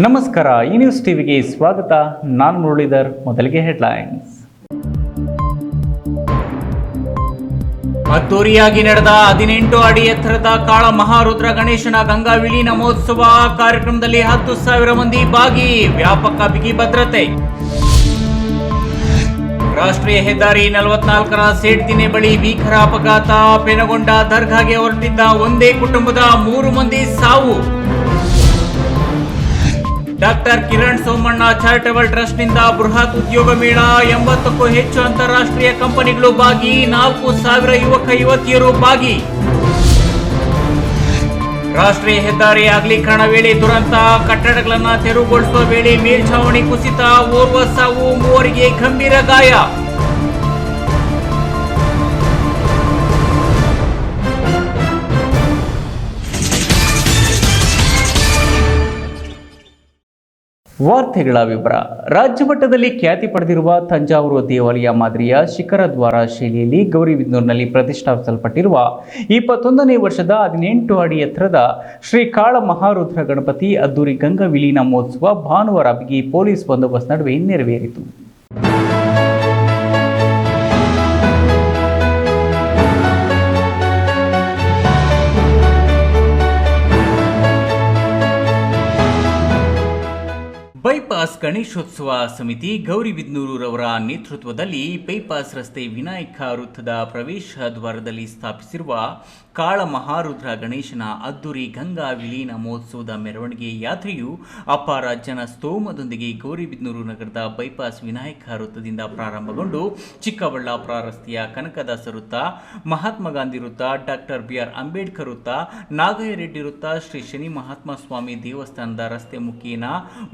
ನಮಸ್ಕಾರ, ಈ ನ್ಯೂಸ್ ಟಿವಿಗೆ ಸ್ವಾಗತ. ನಾನು ಮುರಳೀಧರ್. ಮೊದಲಿಗೆ ಹೆಡ್ಲೈನ್ಸ್. ಅದ್ದೂರಿಯಾಗಿ ನಡೆದ 18 ಅಡಿ ಎತ್ತರದ ಕಾಳ ಮಹಾರುದ್ರ ಗಣೇಶನ ಗಂಗಾ ವಿಲೀನ ಮಹೋತ್ಸವ ಕಾರ್ಯಕ್ರಮದಲ್ಲಿ 10,000 ಮಂದಿ ಭಾಗಿ, ವ್ಯಾಪಕ ಬಿಗಿ ಭದ್ರತೆ. ರಾಷ್ಟ್ರೀಯ ಹೆದ್ದಾರಿ 44ರ ಸೇಡ್ತಿನೆ ಬಳಿ ಭೀಕರ ಅಪಘಾತ, ಪೆನಗೊಂಡ ದರ್ಗಾಗೆ ಹೊರಟಿದ್ದ ಒಂದೇ ಕುಟುಂಬದ 3 ಮಂದಿ ಸಾವು. ಡಾಕ್ಟರ್ ಕಿರಣ್ ಸೋಮಣ್ಣ ಚಾರಿಟಬಲ್ ಟ್ರಸ್ಟ್ನಿಂದ ಬೃಹತ್ ಉದ್ಯೋಗ ಮೇಳ, 80ಕ್ಕೂ ಹೆಚ್ಚು ಅಂತಾರಾಷ್ಟ್ರೀಯ ಕಂಪನಿಗಳು ಭಾಗಿ, 4,000 ಯುವಕ ಯುವತಿಯರು ಭಾಗಿ. ರಾಷ್ಟ್ರೀಯ ಹೆದ್ದಾರಿ ಅಗಲೀಕರಣ ವೇಳೆ ದುರಂತ, ಕಟ್ಟಡಗಳನ್ನು ತೆರವುಗೊಳಿಸುವ ವೇಳೆ ಮೇಲ್ಛಾವಣಿ ಕುಸಿತ, ಓರ್ವ ಸಾವು, 3 ಗಂಭೀರ ಗಾಯ. ವಾರ್ತೆಗಳ ವಿವರ. ರಾಜ್ಯ ಮಟ್ಟದಲ್ಲಿ ಖ್ಯಾತಿ ಪಡೆದಿರುವ ತಂಜಾವೂರು ದೇವಾಲಯ ಮಾದರಿಯ ಶಿಖರ ದ್ವಾರ ಶೈಲಿಯಲ್ಲಿ ಗೌರಿಬಿದನೂರಿನಲ್ಲಿ ಪ್ರತಿಷ್ಠಾಪಿಸಲ್ಪಟ್ಟಿರುವ 21ನೇ ವರ್ಷದ 18 ಅಡಿ ಎತ್ತರದ ಶ್ರೀ ಕಾಳ ಮಹಾರುದ್ರ ಗಣಪತಿ ಅದ್ದೂರಿ ಗಂಗಾ ವಿಲೀನ ಮಹೋತ್ಸವ ಭಾನುವಾರ ಬಿಗಿ ಪೊಲೀಸ್ ಬಂದೋಬಸ್ತ್ ನಡುವೆ ನೆರವೇರಿತು. ಬೈಪಾಸ್ ಗಣೇಶೋತ್ಸವ ಸಮಿತಿ ಗೌರಿಬಿದನೂರವರ ನೇತೃತ್ವದಲ್ಲಿ ಬೈಪಾಸ್ ರಸ್ತೆ ವಿನಾಯಕ ವೃತ್ತದ ಪ್ರವೇಶ ದ್ವಾರದಲ್ಲಿ ಸ್ಥಾಪಿಸಿರುವ ಕಾಳ ಮಹಾರುದ್ರ ಗಣೇಶನ ಅದ್ದೂರಿ ಗಂಗಾ ವಿಲೀನ ಮಹೋತ್ಸವದ ಮೆರವಣಿಗೆ ಯಾತ್ರೆಯು ಅಪಾರ ಜನ ಸ್ತೋಮದೊಂದಿಗೆ ಗೌರಿಬಿದನೂರು ನಗರದ ಬೈಪಾಸ್ ವಿನಾಯಕ ವೃತ್ತದಿಂದ ಪ್ರಾರಂಭಗೊಂಡು ಚಿಕ್ಕಬಳ್ಳಾಪುರ ರಸ್ತೆಯ ಕನಕದಾಸ ವೃತ್ತ, ಮಹಾತ್ಮ ಗಾಂಧಿ ವೃತ್ತ, ಡಾಕ್ಟರ್ BR ಅಂಬೇಡ್ಕರ್ ವೃತ್ತ, ನಾಗಯ್ಯರೆಡ್ಡಿ ವೃತ್ತ, ಶ್ರೀ ಶನಿ ಮಹಾತ್ಮ ಸ್ವಾಮಿ ದೇವಸ್ಥಾನದ ರಸ್ತೆ ಮುಖೇನ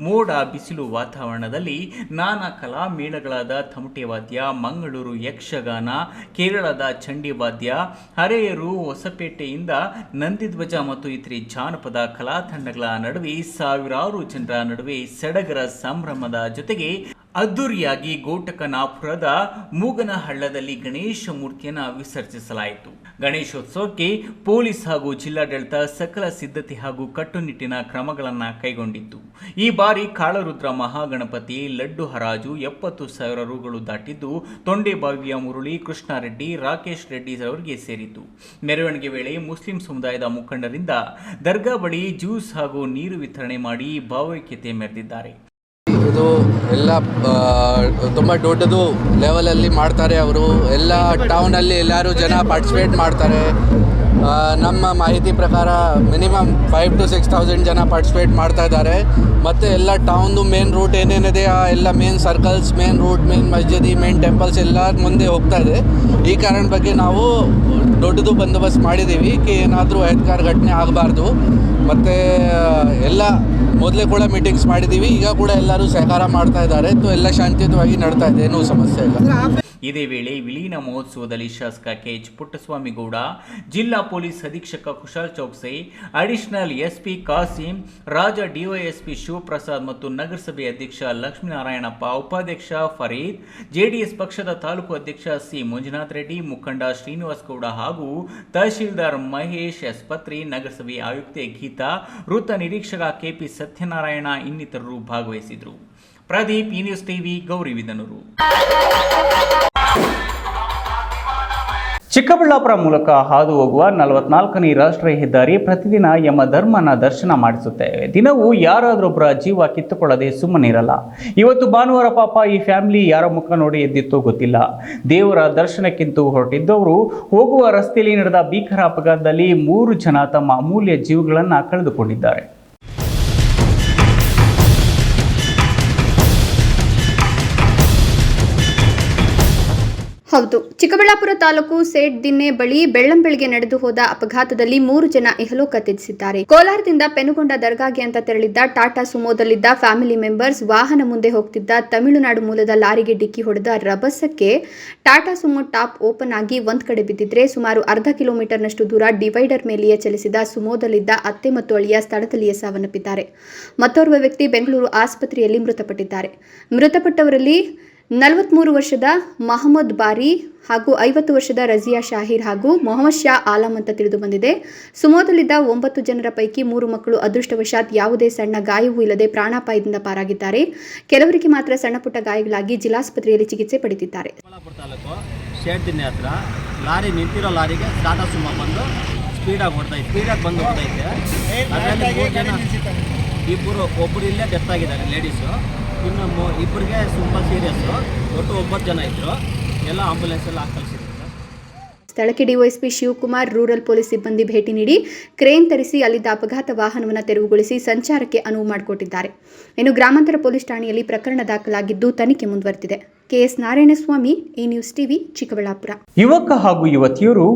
ಮೋಡ ಬಿಸಿಲು ವಾತಾವರಣದಲ್ಲಿ ನಾನಾ ಕಲಾ ಮೇಳಗಳಾದ ತಮಟೆ ವಾದ್ಯ, ಮಂಗಳೂರು ಯಕ್ಷಗಾನ, ಕೇರಳದ ಚಂಡಿ ವಾದ್ಯ, ಹರೆಯರು, ಹೊಸಪೇಟೆಯಿಂದ ನಂದಿಧ್ವಜ ಮತ್ತು ಇತರೆ ಜಾನಪದ ಕಲಾ ತಂಡಗಳ ನಡುವೆ ಸಾವಿರಾರು ಜನರ ನಡುವೆ ಸಡಗರ ಸಂಭ್ರಮದ ಜೊತೆಗೆ ಅದ್ದೂರಿಯಾಗಿ ಗೋಟಕನಾಪುರದ ಮೂಗನಹಳ್ಳದಲ್ಲಿ ಗಣೇಶ ಮೂರ್ತಿಯನ್ನು ವಿಸರ್ಜಿಸಲಾಯಿತು. ಗಣೇಶೋತ್ಸವಕ್ಕೆ ಪೊಲೀಸ್ ಹಾಗೂ ಜಿಲ್ಲಾಡಳಿತ ಸಕಲ ಸಿದ್ಧತೆ ಹಾಗೂ ಕಟ್ಟುನಿಟ್ಟಿನ ಕ್ರಮಗಳನ್ನು ಕೈಗೊಂಡಿತ್ತು. ಈ ಬಾರಿ ಕಾಳರುದ್ರ ಮಹಾಗಣಪತಿ ಲಡ್ಡು ಹರಾಜು 70,000 ರೂಗಳು ದಾಟಿದ್ದು, ತೊಂಡೆಬಾವಿಯ ಮುರಳಿ ಕೃಷ್ಣಾರೆಡ್ಡಿ, ರಾಕೇಶ್ ರೆಡ್ಡಿ ಅವರಿಗೆ ಸೇರಿತು. ಮೆರವಣಿಗೆ ವೇಳೆ ಮುಸ್ಲಿಂ ಸಮುದಾಯದ ಮುಖಂಡರಿಂದ ದರ್ಗಾ ಬಳಿ ಜ್ಯೂಸ್ ಹಾಗೂ ನೀರು ವಿತರಣೆ ಮಾಡಿ ಭಾವೈಕ್ಯತೆ ಮೆರೆದಿದ್ದಾರೆ. ಇದು ಎಲ್ಲ ತುಂಬ ದೊಡ್ಡದು ಲೆವೆಲಲ್ಲಿ ಮಾಡ್ತಾರೆ. ಅವರು ಎಲ್ಲ ಟೌನಲ್ಲಿ ಎಲ್ಲರೂ ಜನ ಪಾರ್ಟಿಸಿಪೇಟ್ ಮಾಡ್ತಾರೆ. ನಮ್ಮ ಮಾಹಿತಿ ಪ್ರಕಾರ ಮಿನಿಮಮ್ 5,000 to 6,000 ಜನ ಪಾರ್ಟಿಸಿಪೇಟ್ ಮಾಡ್ತಾ ಇದ್ದಾರೆ. ಮತ್ತು ಎಲ್ಲ ಟೌನ್ದು ಮೇನ್ ರೂಟ್ ಏನೇನಿದೆ ಆ ಎಲ್ಲ main circles, main route, main ಮಸ್ಜಿದಿ, ಮೇನ್ ಟೆಂಪಲ್ಸ್ ಎಲ್ಲ ಮುಂದೆ ಹೋಗ್ತಾ ಇದೆ. ಈ ಕಾರಣ ಬಗ್ಗೆ ನಾವು ದೊಡ್ಡದು ಬಂದೋಬಸ್ತ್ ಮಾಡಿದ್ದೀವಿ ಕಿ ಏನಾದರೂ ಅಹಿತಕರ ಘಟನೆ ಆಗಬಾರ್ದು. ಮತ್ತು ಎಲ್ಲ ಮೊದಲೇ ಕೂಡ ಮೀಟಿಂಗ್ಸ್ ಮಾಡಿದ್ದೀವಿ. ಈಗ ಕೂಡ ಎಲ್ಲರೂ ಸಹಕಾರ ಮಾಡ್ತಾ ಇದ್ದಾರೆ. ಎಲ್ಲ ಶಾಂತಿಯುತವಾಗಿ ನಡ್ತಾ ಇದೆ, ಏನೂ ಸಮಸ್ಯೆ ಇಲ್ಲ. ಇದೇ ವೇಳೆ ವಿಲೀನ ಮಹೋತ್ಸವದಲ್ಲಿ ಶಾಸಕ KH ಪುಟ್ಟಸ್ವಾಮಿ ಗೌಡ, ಜಿಲ್ಲಾ ಪೊಲೀಸ್ ಅಧೀಕ್ಷಕ ಕುಶಾಲ್ ಚೌಕ್ಸೆ, ಅಡಿಷನಲ್ SP ಕಾಸಿಂ, ರಾಜ DYSP ಶಿವಪ್ರಸಾದ್ ಮತ್ತು ನಗರಸಭೆ ಅಧ್ಯಕ್ಷ ಲಕ್ಷ್ಮೀನಾರಾಯಣಪ್ಪ, ಉಪಾಧ್ಯಕ್ಷ ಫರೀದ್, JDS ಪಕ್ಷದ ತಾಲೂಕು ಅಧ್ಯಕ್ಷ C ಮಂಜುನಾಥ್ ರೆಡ್ಡಿ, ಮುಖಂಡ ಶ್ರೀನಿವಾಸ್ ಗೌಡ ಹಾಗೂ ತಹಶೀಲ್ದಾರ್ ಮಹೇಶ್ S ಪತ್ರಿ, ನಗರಸಭೆ ಆಯುಕ್ತೆ ಗೀತಾ, ವೃತ್ತ ನಿರೀಕ್ಷಕ KP ಸತ್ಯನಾರಾಯಣ ಇನ್ನಿತರರು ಭಾಗವಹಿಸಿದರು. ಪ್ರದೀಪ್, ಈ ನ್ಯೂಸ್ ಟಿವಿ, ಗೌರಿಬಿದನೂರು. ಚಿಕ್ಕಬಳ್ಳಾಪುರ ಮೂಲಕ ಹಾದು ಹೋಗುವ 44ನೇ ರಾಷ್ಟ್ರೀಯ ಹೆದ್ದಾರಿ ಪ್ರತಿದಿನ ಯಮಧರ್ಮನ ದರ್ಶನ ಮಾಡಿಸುತ್ತೇವೆ. ದಿನವೂ ಯಾರಾದ್ರೊಬ್ಬರ ಜೀವ ಕಿತ್ತುಕೊಳ್ಳದೆ ಸುಮ್ಮನಿರಲ್ಲ. ಇವತ್ತು ಭಾನುವಾರ ಪಾಪ ಈ ಫ್ಯಾಮಿಲಿ ಯಾರ ಮುಖ ನೋಡಿ ಎದ್ದಿತ್ತೋ ಗೊತ್ತಿಲ್ಲ. ದೇವರ ದರ್ಶನಕ್ಕಿಂತ ಹೊರಟಿದ್ದವರು ಹೋಗುವ ರಸ್ತೆಯಲ್ಲಿ ನಡೆದ ಭೀಕರ ಅಪಘಾತದಲ್ಲಿ 3 ಜನ ತಮ್ಮ ಅಮೂಲ್ಯ ಜೀವಗಳನ್ನು ಕಳೆದುಕೊಂಡಿದ್ದಾರೆ. ಹೌದು, ಚಿಕ್ಕಬಳ್ಳಾಪುರ ತಾಲೂಕು ಸೇಡ್ದಿನ್ನೆ ಬಳಿ ಬೆಳ್ಳಂಬೆಳಗ್ಗೆ ನಡೆದು ಹೋದ ಅಪಘಾತದಲ್ಲಿ 3 ಜನ ಇಹಲೋಕ ತ್ಯಜಿಸಿದ್ದಾರೆ. ಕೋಲಾರದಿಂದ ಪೆನುಗೊಂಡ ದರ್ಗಾಗೆ ಅಂತ ತೆರಳಿದ್ದ ಟಾಟಾ ಸುಮೋದಲ್ಲಿದ್ದ ಫ್ಯಾಮಿಲಿ ಮೆಂಬರ್ಸ್ ವಾಹನ ಮುಂದೆ ಹೋಗ್ತಿದ್ದ ತಮಿಳುನಾಡು ಮೂಲದ ಲಾರಿಗೆ ಡಿಕ್ಕಿ ಹೊಡೆದ ರಭಸಕ್ಕೆ ಟಾಟಾ ಸುಮೋ ಟಾಪ್ ಓಪನ್ ಆಗಿ ಒಂದ್ ಕಡೆ ಬಿದ್ದಿದ್ರೆ ಸುಮಾರು ಅರ್ಧ ಕಿಲೋಮೀಟರ್ನಷ್ಟು ದೂರ ಡಿವೈಡರ್ ಮೇಲೆಯೇ ಚಲಿಸಿದ ಸುಮೋದಲ್ಲಿದ್ದ ಅತ್ತೆ ಮತ್ತು ಅಳಿಯ ಸ್ಥಳದಲ್ಲಿಯೇ ಸಾವನ್ನಪ್ಪಿದ್ದಾರೆ. ಮತ್ತೋರ್ವ ವ್ಯಕ್ತಿ ಬೆಂಗಳೂರು ಆಸ್ಪತ್ರೆಯಲ್ಲಿ ಮೃತಪಟ್ಟಿದ್ದಾರೆ. ಮೃತಪಟ್ಟವರಲ್ಲಿ 43 ವರ್ಷದ ಮಹಮ್ಮದ್ ಬಾರಿ ಹಾಗೂ 50 ವರ್ಷದ ರಜಿಯಾ ಶಾಹಿರ್ ಹಾಗೂ ಮೊಹಮ್ಮದ್ ಶಾ ಆಲಂ ಅಂತ ತಿಳಿದು ಬಂದಿದೆ. ಸುಮೋದಲ್ಲಿದ್ದ 9 ಜನರ ಪೈಕಿ 3 ಮಕ್ಕಳು ಅದೃಷ್ಟವಶಾತ್ ಯಾವುದೇ ಸಣ್ಣ ಗಾಯವೂ ಇಲ್ಲದೆ ಪ್ರಾಣಾಪಾಯದಿಂದ ಪಾರಾಗಿದ್ದಾರೆ. ಕೆಲವರಿಗೆ ಮಾತ್ರ ಸಣ್ಣ ಪುಟ್ಟ ಗಾಯಗಳಾಗಿ ಜಿಲ್ಲಾಸ್ಪತ್ರೆಯಲ್ಲಿ ಚಿಕಿತ್ಸೆ ಪಡೆದಿದ್ದಾರೆ. ಶೇಡ್ದಿನ್ನೆ ಹತ್ರ ಲಾರಿ ನಿಂತಿರೋ ಲಾರಿಗೆ ಟಾಟಾ ಸುಮೋ ಬಂದು ಸ್ಪೀಡಾಗಿ ಬಂದು ಹೋಗ್ತೈತೆ. ಅದರಲ್ಲಿ ಒಬ್ಬರು ಇಲ್ಲೇ ಡೆತ್ ಆಗಿದ್ದಾರೆ ಲೇಡೀಸು, ಇನ್ನು ಇಬ್ಬರಿಗೆ ತುಂಬ ಸೀರಿಯಸ್ಸು. ಒಟ್ಟು 9 ಜನ ಇದ್ದರು, ಎಲ್ಲ ಆಂಬುಲೆನ್ಸ್ ಎಲ್ಲ ಕಳಿಸಿದ್ರು. ಸ್ಥಳಕ್ಕೆ ಡಿವೈಎಸ್ಪಿ ಶಿವಕುಮಾರ್, ರೂರಲ್ ಪೊಲೀಸ್ ಸಿಬ್ಬಂದಿ ಭೇಟಿ ನೀಡಿ ಕ್ರೇನ್ ತರಿಸಿ ಅಲ್ಲಿದ್ದ ಅಪಘಾತ ವಾಹನವನ್ನು ತೆರವುಗೊಳಿಸಿ ಸಂಚಾರಕ್ಕೆ ಅನುವು ಮಾಡಿಕೊಟ್ಟಿದ್ದಾರೆ. ಇನ್ನು ಗ್ರಾಮಾಂತರ ಪೊಲೀಸ್ ಠಾಣೆಯಲ್ಲಿ ಪ್ರಕರಣ ದಾಖಲಾಗಿದ್ದು ತನಿಖೆ ಮುಂದುವರೆದಿದೆ. K S Narayanaswamy, A news TV, Chikkaballapur. ಯುವಕ ಹಾಗೂ ಯುವತಿಯರು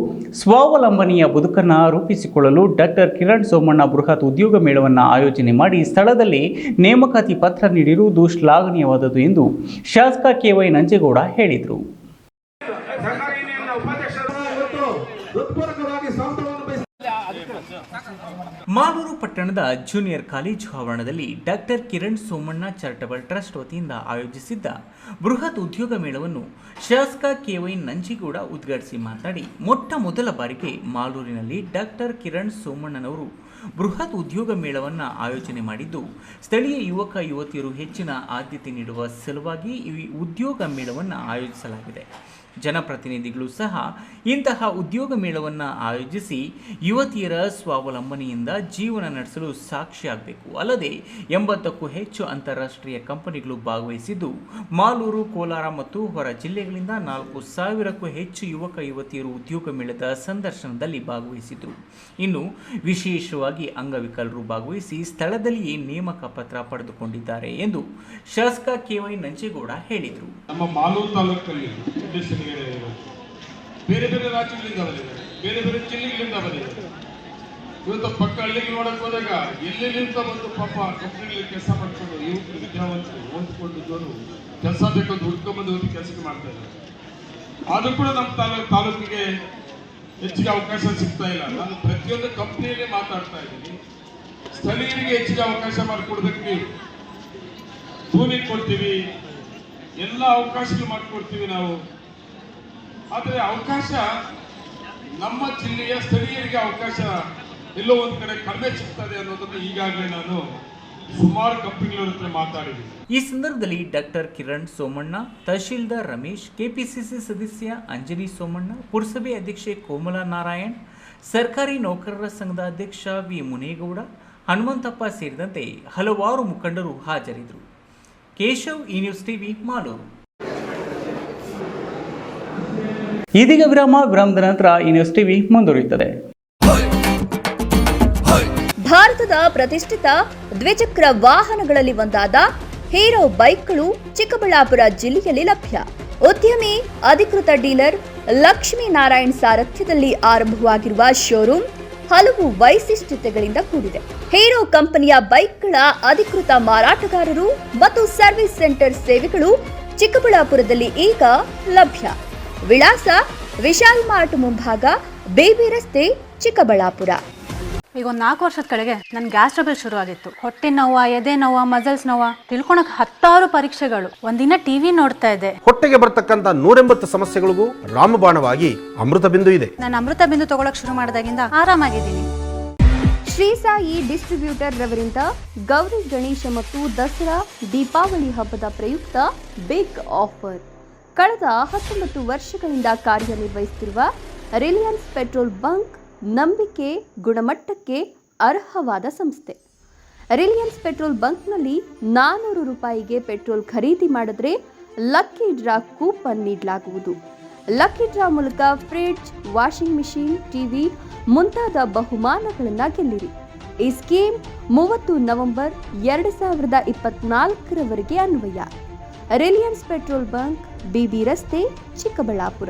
ಸ್ವಾವಲಂಬನೆಯ ಬದುಕನ್ನು ರೂಪಿಸಿಕೊಳ್ಳಲು ಡಾಕ್ಟರ್ ಕಿರಣ್ ಸೋಮಣ್ಣ ಬೃಹತ್ ಉದ್ಯೋಗ ಮೇಳವನ್ನು ಆಯೋಜನೆ ಮಾಡಿ ಸ್ಥಳದಲ್ಲಿ ನೇಮಕಾತಿ ಪತ್ರ ನೀಡಿರುವುದು ಶ್ಲಾಘನೀಯವಾದದ್ದು ಎಂದು ಶಾಸಕ ಕೆವೈ ನಂಜೇಗೌಡ ಹೇಳಿದರು. ಮಾಲೂರು ಪಟ್ಟಣದ ಜೂನಿಯರ್ ಕಾಲೇಜು ಆವರಣದಲ್ಲಿ doctor Kiran Somanna charitable trust ವತಿಯಿಂದ ಆಯೋಜಿಸಿದ್ದ ಬೃಹತ್ ಉದ್ಯೋಗ ಮೇಳವನ್ನು ಶಾಸಕ ಕೆವೈ ನಂಜೇಗೌಡ ಉದ್ಘಾಟಿಸಿ ಮಾತನಾಡಿ, ಮೊಟ್ಟ ಮೊದಲ ಬಾರಿಗೆ ಮಾಲೂರಿನಲ್ಲಿ ಡಾಕ್ಟರ್ ಕಿರಣ್ ಸೋಮಣ್ಣನವರು ಬೃಹತ್ ಉದ್ಯೋಗ ಮೇಳವನ್ನು ಆಯೋಜನೆ ಮಾಡಿದ್ದು, ಸ್ಥಳೀಯ ಯುವಕ ಯುವತಿಯರು ಹೆಚ್ಚಿನ ಆದ್ಯತೆ ನೀಡುವ ಸಲುವಾಗಿ ಈ ಉದ್ಯೋಗ ಮೇಳವನ್ನು ಆಯೋಜಿಸಲಾಗಿದೆ. ಜನಪ್ರತಿನಿಧಿಗಳು ಸಹ ಇಂತಹ ಉದ್ಯೋಗ ಮೇಳವನ್ನು ಆಯೋಜಿಸಿ ಯುವತಿಯರ ಸ್ವಾವಲಂಬನೆಯಿಂದ ಜೀವನ ನಡೆಸಲು ಸಾಕ್ಷಿಯಾಗಬೇಕು. ಅಲ್ಲದೆ 80ಕ್ಕೂ ಹೆಚ್ಚು ಅಂತಾರಾಷ್ಟ್ರೀಯ ಕಂಪನಿಗಳು ಭಾಗವಹಿಸಿದ್ದು, ಮಾಲೂರು, ಕೋಲಾರ ಮತ್ತು ಹೊರ ಜಿಲ್ಲೆಗಳಿಂದ 4,000ಕ್ಕೂ ಹೆಚ್ಚು ಯುವಕ ಯುವತಿಯರು ಉದ್ಯೋಗ ಮೇಳದ ಸಂದರ್ಶನದಲ್ಲಿ ಭಾಗವಹಿಸಿದರು. ಇನ್ನು ವಿಶೇಷವಾಗಿ ಅಂಗವಿಕಲರು ಭಾಗವಹಿಸಿ ಸ್ಥಳದಲ್ಲಿಯೇ ನೇಮಕ ಪತ್ರ ಪಡೆದುಕೊಂಡಿದ್ದಾರೆ ಎಂದು ಶಾಸಕ ಕೆವೈ ನಂಜೇಗೌಡ ಹೇಳಿದರು. ನಮ್ಮ ಮಾಲೂರು ತಾಲೂಕಲ್ಲಿ ಬೇರೆ ಬೇರೆ ರಾಜ್ಯಗಳಿಂದ ಬಂದಿದ್ದಾರೆ, ಬೇರೆ ಬೇರೆ ಜಿಲ್ಲೆಗಳಿಂದ ಬಂದಿದ್ದಾರೆ. ಇವತ್ತು ಪಕ್ಕ ಹಳ್ಳಿಗೆ ನೋಡಕ್ ಹೋದಾಗ ಎಲ್ಲೆಲ್ಲಿಂದ ಬಂದು ಪಾಪ ಕಂಪನಿಗಳಲ್ಲಿ ಕೆಲಸ ಮಾಡ್ಕೊಂಡು ಯುವಕರು ವಿದ್ಯಾವಂತರು ಓದಿಕೊಂಡಿದ್ದವರು ಕೆಲಸ ಬೇಕಂತ ಹುಡ್ಕೊಂಡ್ಬಂದು ಇವತ್ತು ಕೆಲಸಕ್ಕೆ ಮಾಡ್ತಾ ಇದ್ದಾರೆ. ಆದರೂ ಕೂಡ ನಮ್ಮ ತಾಲೂಕಿಗೆ ಹೆಚ್ಚಿಗೆ ಅವಕಾಶ ಸಿಗ್ತಾ ಇಲ್ಲ. ನಾನು ಪ್ರತಿಯೊಂದು ಕಂಪ್ನಿಯಲ್ಲೇ ಮಾತಾಡ್ತಾ ಇದ್ದೀನಿ, ಸ್ಥಳೀಯರಿಗೆ ಹೆಚ್ಚಿಗೆ ಅವಕಾಶ ಮಾಡಿಕೊಡೋದಕ್ಕೆ ಭೂಮಿ ಕೊಡ್ತೀವಿ, ಎಲ್ಲ ಅವಕಾಶಗಳು ಮಾಡಿಕೊಡ್ತೀವಿ ನಾವು. ಆದರೆ ಅವಕಾಶ ನಮ್ಮ ಜಿಲ್ಲೆಯ ಸ್ಥಳೀಯರಿಗೆ ಅವಕಾಶ ಎಲ್ಲೋ ಒಂದು ಕಡೆ ಕಡಿಮೆ ಸಿಗ್ತದೆ ಅನ್ನೋದನ್ನು ಈಗಾಗಲೇ ನಾನು ಸುಮಾರು ಕಂಪನಿಗಳ ಹತ್ರ ಮಾತಾಡಿದ್ದೀನಿ. ಈ ಸಂದರ್ಭದಲ್ಲಿ ಡಾಕ್ಟರ್ ಕಿರಣ್ ಸೋಮಣ್ಣ, ತಹಶೀಲ್ದಾರ್ ರಮೇಶ್, ಕೆಪಿಸಿಸಿ ಸದಸ್ಯ ಅಂಜನಿ ಸೋಮಣ್ಣ, ಪುರಸಭೆ ಅಧ್ಯಕ್ಷೆ ಕೋಮಲಾ ನಾರಾಯಣ್, ಸರ್ಕಾರಿ ನೌಕರರ ಸಂಘದ ಅಧ್ಯಕ್ಷ ವಿ ಮುನೇಗೌಡ, ಹನುಮಂತಪ್ಪ ಸೇರಿದಂತೆ ಹಲವಾರು ಮುಖಂಡರು ಹಾಜರಿದ್ದರು. Keshav, E news TV, Malur. ಇದೀಗ ವಿರಾಮದ ನಂತರ ಇ ನ್ಯೂಸ್ ಟಿವಿ ಮುಂದುವರಿಯುತ್ತದೆ. ಭಾರತದ ಪ್ರತಿಷ್ಠಿತ ದ್ವಿಚಕ್ರ ವಾಹನಗಳಲ್ಲಿ ಒಂದಾದ ಹೀರೋ ಬೈಕ್ಗಳು ಚಿಕ್ಕಬಳ್ಳಾಪುರ ಜಿಲ್ಲೆಯಲ್ಲಿ ಲಭ್ಯ. ಉದ್ಯಮಿ ಅಧಿಕೃತ ಡೀಲರ್ ಲಕ್ಷ್ಮೀನಾರಾಯಣ್ ಸಾರಥ್ಯದಲ್ಲಿ ಆರಂಭವಾಗಿರುವ ಶೋರೂಮ್ ಹಲವು ವೈಶಿಷ್ಟ್ಯತೆಗಳಿಂದ ಕೂಡಿದೆ. ಹೀರೋ ಕಂಪನಿಯ ಬೈಕ್ಗಳ ಅಧಿಕೃತ ಮಾರಾಟಗಾರರು ಮತ್ತು ಸರ್ವಿಸ್ ಸೆಂಟರ್ ಸೇವೆಗಳು ಚಿಕ್ಕಬಳ್ಳಾಪುರದಲ್ಲಿ ಈಗ ಲಭ್ಯ. ವಿಳಾಸ ವಿಶಾಲ್ ಮಾರ್ಟ್ ಮುಂಭಾಗ, ಬೇಬಿ ರಸ್ತೆ, ಚಿಕ್ಕಬಳ್ಳಾಪುರ. ಈಗ ಒಂದು 4 ವರ್ಷದ ಕೆಳಗೆ ನನ್ನ ಗ್ಯಾಸ್ ಟ್ರಬಲ್ ಶುರು ಆಗಿತ್ತು. ಹೊಟ್ಟೆ ನೋವ, ಎದೆ ನೋವ, ಮಸಲ್ಸ್ ನೋವ, ತಿಳ್ಕೊಳಕ್ 10 ಪರೀಕ್ಷೆಗಳು. ಒಂದಿನ ಟಿವಿ ನೋಡ್ತಾ ಇದ್ದೆ. ಹೊಟ್ಟೆಗೆ ಬರ್ತಕ್ಕಂಥ 180 ಸಮಸ್ಯೆಗಳಿಗೂ ರಾಮಬಾಣವಾಗಿ ಅಮೃತ ಬಿಂದು ಇದೆ. ನಾನು ಅಮೃತ ಬಿಂದು ತಗೊಳಕ್ ಶುರು ಮಾಡಿದಾಗಿಂದ ಆರಾಮಾಗಿದ್ದೀನಿ. ಶ್ರೀ ಸಾಯಿ ಡಿಸ್ಟ್ರಿಬ್ಯೂಟರ್ ರವರಿಂದ ಗೌರಿ ಗಣೇಶ ಮತ್ತು ದಸರಾ ದೀಪಾವಳಿ ಹಬ್ಬದ ಪ್ರಯುಕ್ತ ಬಿಗ್ ಆಫರ್. ಕಳೆದ 19 ವರ್ಷಗಳಿಂದ ಕಾರ್ಯನಿರ್ವಹಿಸುತ್ತಿರುವ ರಿಲಯನ್ಸ್ ಪೆಟ್ರೋಲ್ ಬಂಕ್ ನಂಬಿಕೆ, ಗುಣಮಟ್ಟಕ್ಕೆ ಅರ್ಹವಾದ ಸಂಸ್ಥೆ. ರಿಲಯನ್ಸ್ ಪೆಟ್ರೋಲ್ ಬಂಕ್ನಲ್ಲಿ 400 ರೂಪಾಯಿಗೆ ಪೆಟ್ರೋಲ್ ಖರೀದಿ ಮಾಡಿದ್ರೆ ಲಕ್ಕಿ ಡ್ರಾ ಕೂಪನ್ ನೀಡಲಾಗುವುದು. ಲಕ್ಕಿ ಡ್ರಾ ಮೂಲಕ ಫ್ರಿಡ್ಜ್, ವಾಷಿಂಗ್ ಮಿಷಿನ್, ಟಿವಿ ಮುಂತಾದ ಬಹುಮಾನಗಳನ್ನು ಗೆಲ್ಲಿರಿ. ಈ ಸ್ಕೀಮ್ 30 ನವೆಂಬರ್ 2024ರವರೆಗೆ ಅನ್ವಯ. ರಿಲಯನ್ಸ್ ಪೆಟ್ರೋಲ್ ಬಂಕ್, ಬಿಬಿ ರಸ್ತೆ, ಚಿಕ್ಕಬಳ್ಳಾಪುರ.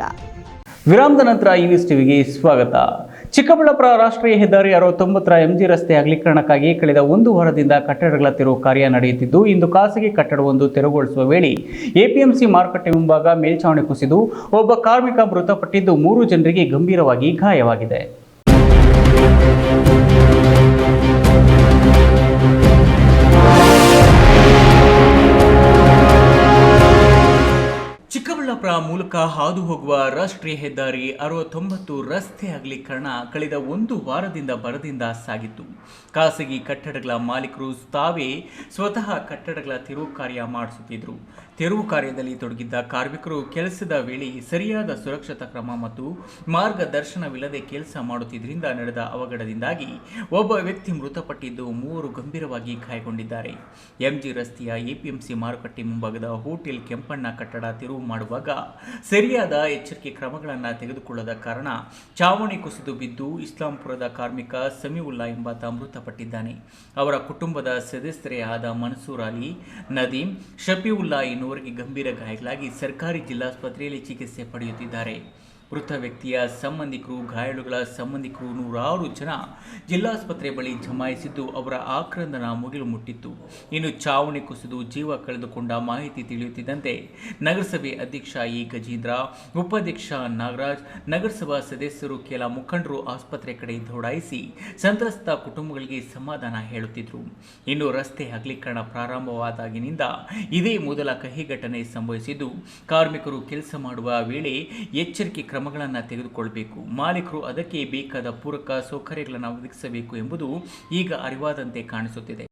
ವಿರಾಮದ ನಂತರ ಈ ನ್ಯೂಸ್ ಟಿವಿಗೆ ಸ್ವಾಗತ. ಚಿಕ್ಕಬಳ್ಳಾಪುರ ರಾಷ್ಟ್ರೀಯ ಹೆದ್ದಾರಿ 69ರ MG ರಸ್ತೆ ಅಗಲೀಕರಣಕ್ಕಾಗಿ ಕಳೆದ 1 ವಾರದಿಂದ ಕಟ್ಟಡಗಳ ತೆರವು ಕಾರ್ಯ ನಡೆಯುತ್ತಿದ್ದು, ಇಂದು ಖಾಸಗಿ ಕಟ್ಟಡವೊಂದು ತೆರವುಗೊಳಿಸುವ ವೇಳೆ ಎಪಿಎಂಸಿ ಮಾರುಕಟ್ಟೆ ಮುಂಭಾಗ ಮೇಲ್ಛಾವಣಿ ಕುಸಿದು ಒಬ್ಬ ಕಾರ್ಮಿಕ ಮೃತಪಟ್ಟಿದ್ದು 3 ಜನರಿಗೆ ಗಂಭೀರವಾಗಿ ಗಾಯವಾಗಿದೆ. ಚಿಕ್ಕಬಳ್ಳಾಪುರ ಮೂಲಕ ಹಾದು ಹೋಗುವ ರಾಷ್ಟ್ರೀಯ ಹೆದ್ದಾರಿ 69 ರಸ್ತೆ ಅಗಲೀಕರಣ ಕಳೆದ 1 ವಾರದಿಂದ ಬರದಿಂದ ಸಾಗಿತ್ತು. ಖಾಸಗಿ ಕಟ್ಟಡಗಳ ಮಾಲೀಕರು ತಾವೇ ಸ್ವತಃ ಕಟ್ಟಡಗಳ ತೆರವು ಕಾರ್ಯ ಮಾಡಿಸುತ್ತಿದ್ದರು. ತೆರವು ಕಾರ್ಯದಲ್ಲಿ ತೊಡಗಿದ್ದ ಕಾರ್ಮಿಕರು ಕೆಲಸದ ವೇಳೆ ಸರಿಯಾದ ಸುರಕ್ಷತಾ ಕ್ರಮ ಮತ್ತು ಮಾರ್ಗದರ್ಶನವಿಲ್ಲದೆ ಕೆಲಸ ಮಾಡುತ್ತಿದ್ದರಿಂದ ನಡೆದ ಅವಘಡದಿಂದಾಗಿ ಒಬ್ಬ ವ್ಯಕ್ತಿ ಮೃತಪಟ್ಟಿದ್ದು 3 ಗಂಭೀರವಾಗಿ ಗಾಯಗೊಂಡಿದ್ದಾರೆ. ಎಂಜಿ ರಸ್ತೆಯ ಎಪಿಎಂಸಿ ಮಾರುಕಟ್ಟೆ ಮುಂಭಾಗದ ಹೋಟೆಲ್ ಕೆಂಪಣ್ಣ ಕಟ್ಟಡ ತೆರವು ಮಾಡುವಾಗ ಸರಿಯಾದ ಎಚ್ಚರಿಕೆ ಕ್ರಮಗಳನ್ನು ತೆಗೆದುಕೊಳ್ಳದ ಕಾರಣ ಚಾವಣಿ ಕುಸಿದು ಬಿದ್ದು ಇಸ್ಲಾಂಪುರದ ಕಾರ್ಮಿಕ ಸಮೀವುಲ್ಲಾ ಎಂಬಾತ ಮೃತಪಟ್ಟಿದ್ದಾನೆ. ಅವರ ಕುಟುಂಬದ ಸದಸ್ಯರೇ ಆದ ಮನ್ಸೂರ್ ಅಲಿ, ನದೀಂ, ಶಫೀವುಲ್ಲಾ ಎನ್ನುವರಿಗೆ ಗಂಭೀರ ಗಾಯಗಳಾಗಿ ಸರ್ಕಾರಿ ಜಿಲ್ಲಾಸ್ಪತ್ರೆಯಲ್ಲಿ ಚಿಕಿತ್ಸೆ ಪಡೆಯುತ್ತಿದ್ದಾರೆ. ಮೃತ ವ್ಯಕ್ತಿಯ ಸಂಬಂಧಿಕರು, ಗಾಯಾಳುಗಳ ಸಂಬಂಧಿಕರು 100 ಜನ ಜಿಲ್ಲಾಸ್ಪತ್ರೆ ಬಳಿ ಜಮಾಯಿಸಿದ್ದು ಅವರ ಆಕ್ರಂದನ ಮುಗಿಲು ಮುಟ್ಟಿತ್ತು. ಇನ್ನು ಚಾವಣಿ ಕುಸಿದು ಜೀವ ಕಳೆದುಕೊಂಡ ಮಾಹಿತಿ ತಿಳಿಯುತ್ತಿದ್ದಂತೆ ನಗರಸಭೆ ಅಧ್ಯಕ್ಷ ಎ ಗಜೇಂದ್ರ, ಉಪಾಧ್ಯಕ್ಷ ನಾಗರಾಜ್, ನಗರಸಭಾ ಸದಸ್ಯರು, ಕೆಲ ಮುಖಂಡರು ಆಸ್ಪತ್ರೆ ಕಡೆ ದೌಡಾಯಿಸಿ ಸಂತ್ರಸ್ತ ಕುಟುಂಬಗಳಿಗೆ ಸಮಾಧಾನ ಹೇಳುತ್ತಿದ್ದರು. ಇನ್ನು ರಸ್ತೆ ಅಗಲೀಕರಣ ಪ್ರಾರಂಭವಾದಾಗಿನಿಂದ ಇದೇ ಮೊದಲ ಕಹಿ ಘಟನೆ ಸಂಭವಿಸಿದ್ದು, ಕಾರ್ಮಿಕರು ಕೆಲಸ ಮಾಡುವ ವೇಳೆ ಎಚ್ಚರಿಕೆ ಕ್ರಮಗಳನ್ನು ತೆಗೆದುಕೊಳ್ಳಬೇಕು, ಮಾಲೀಕರು ಅದಕ್ಕೆ ಬೇಕಾದ ಪೂರಕ ಸೌಕರ್ಯಗಳನ್ನು ಒದಗಿಸಬೇಕು ಎಂಬುದು ಈಗ ಅರಿವಾದಂತೆ ಕಾಣಿಸುತ್ತಿದೆ.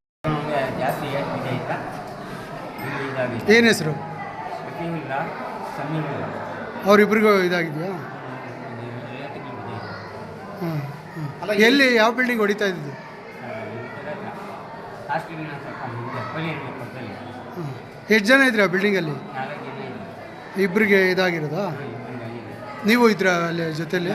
ಏನು ಹೆಸರು? ಅವರಿಬ್ಬರಿಗೂ ಇದಾಗಿದೆಯಾ? ಎಲ್ಲಿ, ಯಾವ ಬಿಲ್ಡಿಂಗ್ ಹೊಡಿತಾ ಇದ್ದಿದ್ದು? ಎಷ್ಟು ಜನ ಇದ್ರಿ ಆ ಬಿಲ್ಡಿಂಗಲ್ಲಿ? ಇಬ್ಬರಿಗೆ ಇದಾಗಿರೋದಾ? ನೀವು ಇದ್ರ ಅಲ್ಲಿ ಜೊತೆಯಲ್ಲಿ?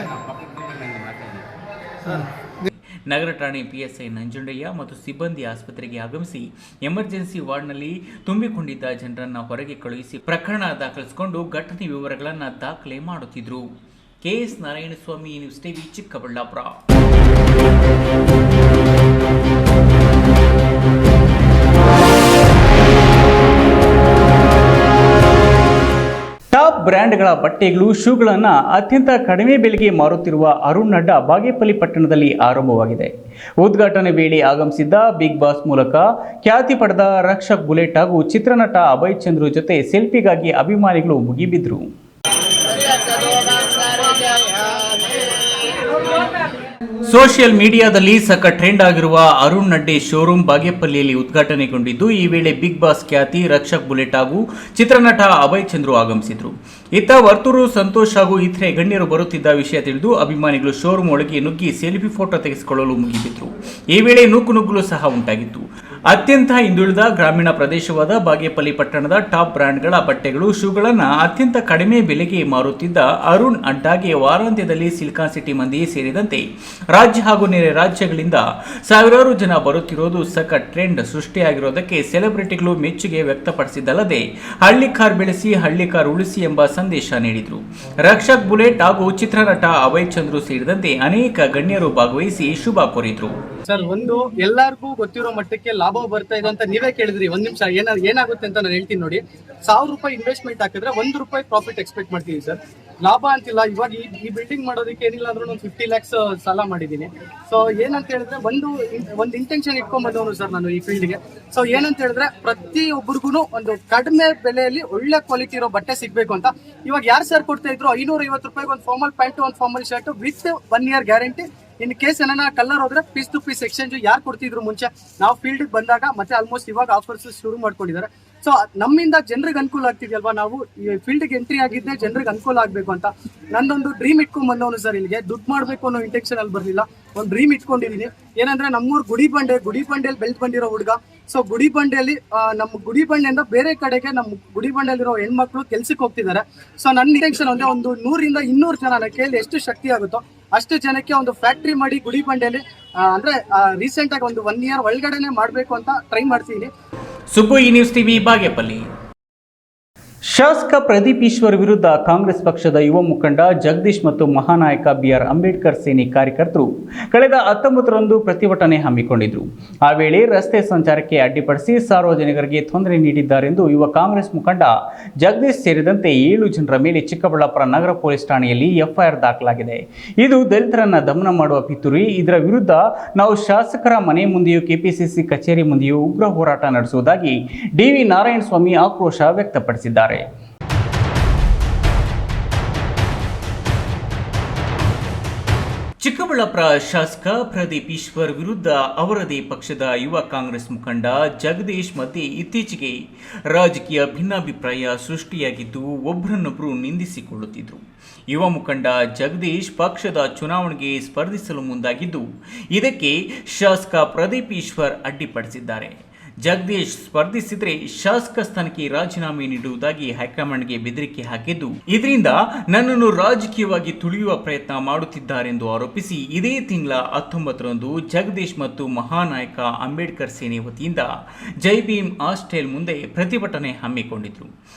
ನಗರ ಠಾಣೆ ಪಿಎಸ್ಐ ನಂಜುಂಡಯ್ಯ ಮತ್ತು ಸಿಬ್ಬಂದಿ ಆಸ್ಪತ್ರೆಗೆ ಆಗಮಿಸಿ ಎಮರ್ಜೆನ್ಸಿ ವಾರ್ಡ್ನಲ್ಲಿ ತುಂಬಿಕೊಂಡಿದ್ದ ಜನರನ್ನು ಹೊರಗೆ ಕಳುಹಿಸಿ ಪ್ರಕರಣ ದಾಖಲಿಸಿಕೊಂಡು ಘಟನೆ ವಿವರಗಳನ್ನು ದಾಖಲೆ ಮಾಡುತ್ತಿದ್ದರು. K S Narayanaswamy, news TV, Chikkaballapur. Top ಬ್ರ್ಯಾಂಡ್ಗಳ ಬಟ್ಟೆಗಳು, ಶೂಗಳನ್ನು ಅತ್ಯಂತ ಕಡಿಮೆ ಬೆಲೆಗೆ ಮಾರುತ್ತಿರುವ ಅರುಣ್ ಅಡ್ಡ ಬಾಗೇಪಲ್ಲಿ ಪಟ್ಟಣದಲ್ಲಿ ಆರಂಭವಾಗಿದೆ. ಉದ್ಘಾಟನೆ ವೇಳೆ ಆಗಮಿಸಿದ್ದ ಬಿಗ್ ಬಾಸ್ ಮೂಲಕ ಖ್ಯಾತಿ ಪಡೆದ ರಕ್ಷಕ್ ಬುಲೆಟ್ ಹಾಗೂ ಚಿತ್ರನಟ ಅಭಯ್ ಚಂದ್ರು ಜೊತೆ ಸೆಲ್ಫಿಗಾಗಿ ಅಭಿಮಾನಿಗಳು ಮುಗಿಬಿದ್ರು. ಸೋಷಿಯಲ್ ಮೀಡಿಯಾದಲ್ಲಿ ಸಖತ್ ಟ್ರೆಂಡ್ ಆಗಿರುವ ಅರುಣ್ ನಡ್ಡೆ ಶೋರೂಮ್ ಬಾಗೇಪಲ್ಲಿಯಲ್ಲಿ ಉದ್ಘಾಟನೆಗೊಂಡಿದ್ದು, ಈ ವೇಳೆ ಬಿಗ್ ಬಾಸ್ ಖ್ಯಾತಿ ರಕ್ಷಕ್ ಬುಲೆಟ್ ಹಾಗೂ ಚಿತ್ರನಟ ಅಭಯ್ ಚಂದ್ರು ಆಗಮಿಸಿದ್ರು. ಇತ್ತ ವರ್ತೂರು ಸಂತೋಷ್ ಹಾಗೂ ಇತರೆ ಗಣ್ಯರು ಬರುತ್ತಿದ್ದ ವಿಷಯ ತಿಳಿದು ಅಭಿಮಾನಿಗಳು ಶೋರೂಮ್ ಒಳಗೆ ನುಗ್ಗಿ ಸೆಲ್ಫಿ ಫೋಟೋ ತೆಗೆಸಿಕೊಳ್ಳಲು ಮುಗಿಬಿದ್ರು. ಈ ವೇಳೆ ನೂಕುನುಗ್ಗಲು ಸಹ ಉಂಟಾಗಿತ್ತು. ಅತ್ಯಂತ ಹಿಂದುಳಿದ ಗ್ರಾಮೀಣ ಪ್ರದೇಶವಾದ ಬಾಗೇಪಲ್ಲಿ ಪಟ್ಟಣದ ಟಾಪ್ ಬ್ರ್ಯಾಂಡ್ಗಳ ಬಟ್ಟೆಗಳು, ಶೂಗಳನ್ನು ಅತ್ಯಂತ ಕಡಿಮೆ ಬೆಲೆಗೆ ಮಾರುತ್ತಿದ್ದ ಅರುಣ್ ಅಡ್ಡಾಗೆ ವಾರಾಂತ್ಯದಲ್ಲಿ ಸಿಲಿಕಾನ್ ಸಿಟಿ ಮಂದಿ ಸೇರಿದಂತೆ ರಾಜ್ಯ ಹಾಗೂ ನೆರೆ ರಾಜ್ಯಗಳಿಂದ ಸಾವಿರಾರು ಜನ ಬರುತ್ತಿರೋದು ಸಖತ್ ಟ್ರೆಂಡ್ ಸೃಷ್ಟಿಯಾಗಿರೋದಕ್ಕೆ ಸೆಲೆಬ್ರಿಟಿಗಳು ಮೆಚ್ಚುಗೆ ವ್ಯಕ್ತಪಡಿಸಿದ್ದಲ್ಲದೆ ಹಳ್ಳಿ ಕಾರ್ ಬೆಳೆಸಿ ಹಳ್ಳಿ ಕಾರ್ ಉಳಿಸಿ ಎಂಬ ಸಂದೇಶ ನೀಡಿದರು. ರಕ್ಷಕ್ ಬುಲೆಟ್ ಹಾಗೂ ಚಿತ್ರನಟ ಅಭಯ್ ಚಂದ್ರು ಸೇರಿದಂತೆ ಅನೇಕ ಗಣ್ಯರು ಭಾಗವಹಿಸಿ ಶುಭ ಕೋರಿದ್ರು. ಸರ್, ಒಂದು ಎಲ್ಲರಿಗೂ ಗೊತ್ತಿರೋ ಮಟ್ಟಕ್ಕೆ ಲಾಭ ಬರ್ತಾ ಇದೆ ಅಂತ ನೀವೇ ಕೇಳಿದ್ರಿ. ಒಂದ್ ನಿಮಿಷ ಏನಾಗುತ್ತೆ ಅಂತ ನಾನು ಹೇಳ್ತೀನಿ ನೋಡಿ. 1000 ರೂಪಾಯಿ ಇನ್ವೆಸ್ಟ್ಮೆಂಟ್ ಹಾಕಿದ್ರೆ 1 ರೂಪಾಯಿ ಪ್ರಾಫಿಟ್ ಎಕ್ಸ್ಪೆಕ್ಟ್ ಮಾಡ್ತೀವಿ ಸರ್. ಲಾಭ ಅಂತಿಲ್ಲ. ಇವಾಗ ಈ ಬಿಲ್ಡಿಂಗ್ ಮಾಡೋದಕ್ಕೆ ಏನಿಲ್ಲ ಅಂದ್ರೂ ಒಂದು 50 lakhs ಸಾಲ ಮಾಡಿದ್ದೀನಿ. ಸೊ ಏನಂತ ಹೇಳಿದ್ರೆ ಒಂದು ಇಂಟೆನ್ಷನ್ ಇಟ್ಕೊಂಡ್ಬಂದವನು ಸರ್ ನಾನು ಈ ಫೀಲ್ಡ್ಗೆ. ಸೊ ಏನಂತ ಹೇಳಿದ್ರೆ ಪ್ರತಿಯೊಬ್ಬರಿಗೂ ಒಂದು ಕಡಿಮೆ ಬೆಲೆಯಲ್ಲಿ ಒಳ್ಳೆ ಕ್ವಾಲಿಟಿ ಇರೋ ಬಟ್ಟೆ ಸಿಗ್ಬೇಕು ಅಂತ. ಇವಾಗ ಯಾರು ಸರ್ ಕೊಡ್ತಾ ಇದ್ರು 550 ರೂಪಾಯಿಗೆ ಒಂದು ಫಾರ್ಮಲ್ ಪ್ಯಾಂಟ್, ಒಂದು formal shirt with 1 year guarantee. In case ಏನಾರ ಕಲರ್ ಹೋದ್ರೆ ಪೀಸ್ ಟು ಪೀಸ್ ಎಕ್ಸ್ಚೇಂಜ್ ಯಾರು ಕೊಡ್ತಿದ್ರು ಮುಂಚೆ, ನಾವು ಫೀಲ್ಡ್ ಬಂದಾಗ ಮತ್ತೆ ಆಲ್ಮೋಸ್ಟ್ ಇವಾಗ ಆಫರ್ಸ್ ಶುರು ಮಾಡ್ಕೊಂಡಿದ್ದಾರೆ. ಸೊ ನಮ್ಮಿಂದ ಜನರಿಗೆ ಅನುಕೂಲ ಆಗ್ತಿದೆಯಲ್ವಾ, ನಾವು ಈ ಫೀಲ್ಡ್ಗೆ ಎಂಟ್ರಿ ಆಗಿದ್ದೆ ಜನರಿಗೆ ಅನುಕೂಲ ಆಗ್ಬೇಕು ಅಂತ. ನಂದೊಂದು ಡ್ರೀಮ್ ಇಟ್ಕೊಂಡ್ ಬಂದವನು ಸರ್ ಇಲ್ಲಿಗೆ. ದುಡ್ಡು ಮಾಡ್ಬೇಕು ಅನ್ನೋ ಇಂಟೆನ್ಷನ್ ಅಲ್ಲಿ ಬರ್ಲಿಲ್ಲ, ಒಂದು ಡ್ರೀಮ್ ಇಟ್ಕೊಂಡಿದೀನಿ. ಏನಂದ್ರೆ ನಮ್ಮೂರು ಗುಡಿಬಂಡೆಯಲ್ಲಿ ಬೆಲ್ಟ್ ಬಂದಿರೋ ಹುಡುಗ. ಸೊ ಗುಡಿಬಂಡೆಯಲ್ಲಿ ನಮ್ಮ ಗುಡಿಬಂಡೆಯಿಂದ ಬೇರೆ ಕಡೆಗೆ ನಮ್ಮ ಗುಡಿಬಂಡೆಯಲ್ಲಿರೋ ಹೆಣ್ಮಕ್ಳು ಕೆಲ್ಸಕ್ಕೆ ಹೋಗ್ತಿದ್ದಾರೆ. ಸೊ ನನ್ನ ಇಂಟೆನ್ಷನ್ ಅಂದ್ರೆ ಒಂದು 100 ರಿಂದ 200 ಜನ ಕೇಳಿ ಎಷ್ಟು ಶಕ್ತಿ ಆಗುತ್ತೋ ಅಷ್ಟು ಜನಕ್ಕೆ ಒಂದು ಫ್ಯಾಕ್ಟ್ರಿ ಮಾಡಿ ಗುಡಿಬಂಡೆಯಲ್ಲಿ ಅಂದ್ರೆ ರೀಸೆಂಟ್ ಆಗಿ ಒಂದು 1 year ಒಳಗಡೆನೆ ಮಾಡ್ಬೇಕು ಅಂತ ಟ್ರೈ ಮಾಡ್ತೀನಿ. ಸುಬ್ಬು, ಈ ನ್ಯೂಸ್ ಟಿವಿ, ಬಾಗೇಪಲ್ಲಿ. ಶಾಸಕ ಪ್ರದೀಪ್ ಈಶ್ವರ್ ವಿರುದ್ಧ ಕಾಂಗ್ರೆಸ್ ಪಕ್ಷದ ಯುವ ಮುಖಂಡ ಜಗದೀಶ್ ಮತ್ತು ಮಹಾನಾಯಕ ಬಿಆರ್ ಅಂಬೇಡ್ಕರ್ ಸೇನೆ ಕಾರ್ಯಕರ್ತರು ಕಳೆದ 19ರಂದು ಪ್ರತಿಭಟನೆ ಹಮ್ಮಿಕೊಂಡಿದ್ದರು. ಆ ವೇಳೆ ರಸ್ತೆ ಸಂಚಾರಕ್ಕೆ ಅಡ್ಡಿಪಡಿಸಿ ಸಾರ್ವಜನಿಕರಿಗೆ ತೊಂದರೆ ನೀಡಿದ್ದಾರೆಂದು ಯುವ ಕಾಂಗ್ರೆಸ್ ಮುಖಂಡ ಜಗದೀಶ್ ಸೇರಿದಂತೆ 7 ಜನರ ಮೇಲೆ ಚಿಕ್ಕಬಳ್ಳಾಪುರ ನಗರ ಪೊಲೀಸ್ ಠಾಣೆಯಲ್ಲಿ ಎಫ್ಐಆರ್ ದಾಖಲಾಗಿದೆ. ಇದು ದಲಿತರನ್ನ ದಮನ ಮಾಡುವ ಪಿತೂರಿ. ಇದರ ವಿರುದ್ಧ ನಾವು ಶಾಸಕರ ಮನೆ ಮುಂದೆಯೂ ಕೆಪಿಸಿಸಿ ಕಚೇರಿ ಮುಂದೆಯೂ ಉಗ್ರ ಹೋರಾಟ ನಡೆಸುವುದಾಗಿ ಡಿವಿ ನಾರಾಯಣಸ್ವಾಮಿ ಆಕ್ರೋಶ ವ್ಯಕ್ತಪಡಿಸಿದ್ದಾರೆ. ಚಿಕ್ಕಬಳ್ಳಾಪುರ ಶಾಸಕ ಪ್ರದೀಪ್ ಈಶ್ವರ್ ವಿರುದ್ಧ ಅವರದೇ ಪಕ್ಷದ ಯುವ ಕಾಂಗ್ರೆಸ್ ಮುಖಂಡ ಜಗದೀಶ್ ಮಧ್ಯೆ ಇತ್ತೀಚೆಗೆ ರಾಜಕೀಯ ಭಿನ್ನಾಭಿಪ್ರಾಯ ಸೃಷ್ಟಿಯಾಗಿದ್ದು ಒಬ್ಬರನ್ನೊಬ್ಬರು ನಿಂದಿಸಿಕೊಳ್ಳುತ್ತಿದ್ದರು. ಯುವ ಮುಖಂಡ ಜಗದೀಶ್ ಪಕ್ಷದ ಚುನಾವಣೆಗೆ ಸ್ಪರ್ಧಿಸಲು ಮುಂದಾಗಿದ್ದು, ಇದಕ್ಕೆ ಶಾಸಕ ಪ್ರದೀಪ್ ಈಶ್ವರ್ ಅಡ್ಡಿಪಡಿಸಿದ್ದಾರೆ. ಜಗದೀಶ್ ಸ್ಪರ್ಧಿಸಿದರೆ ಶಾಸಕ ಸ್ಥಾನಕ್ಕೆ ರಾಜೀನಾಮೆ ನೀಡುವುದಾಗಿ ಹೈಕಮಾಂಡ್ಗೆ ಬೆದರಿಕೆ ಹಾಕಿದ್ದು, ಇದರಿಂದ ನನ್ನನ್ನು ರಾಜಕೀಯವಾಗಿ ತುಳಿಯುವ ಪ್ರಯತ್ನ ಮಾಡುತ್ತಿದ್ದಾರೆಂದು ಆರೋಪಿಸಿ ಇದೇ ತಿಂಗಳ 19ರಂದು ಜಗದೀಶ್ ಮತ್ತು ಮಹಾನಾಯಕ ಅಂಬೇಡ್ಕರ್ ಸೇನೆ ವತಿಯಿಂದ ಜೈ ಭೀಮ್ ಹಾಸ್ಟೆಲ್ ಮುಂದೆ ಪ್ರತಿಭಟನೆ ಹಮ್ಮಿಕೊಂಡಿದ್ರು.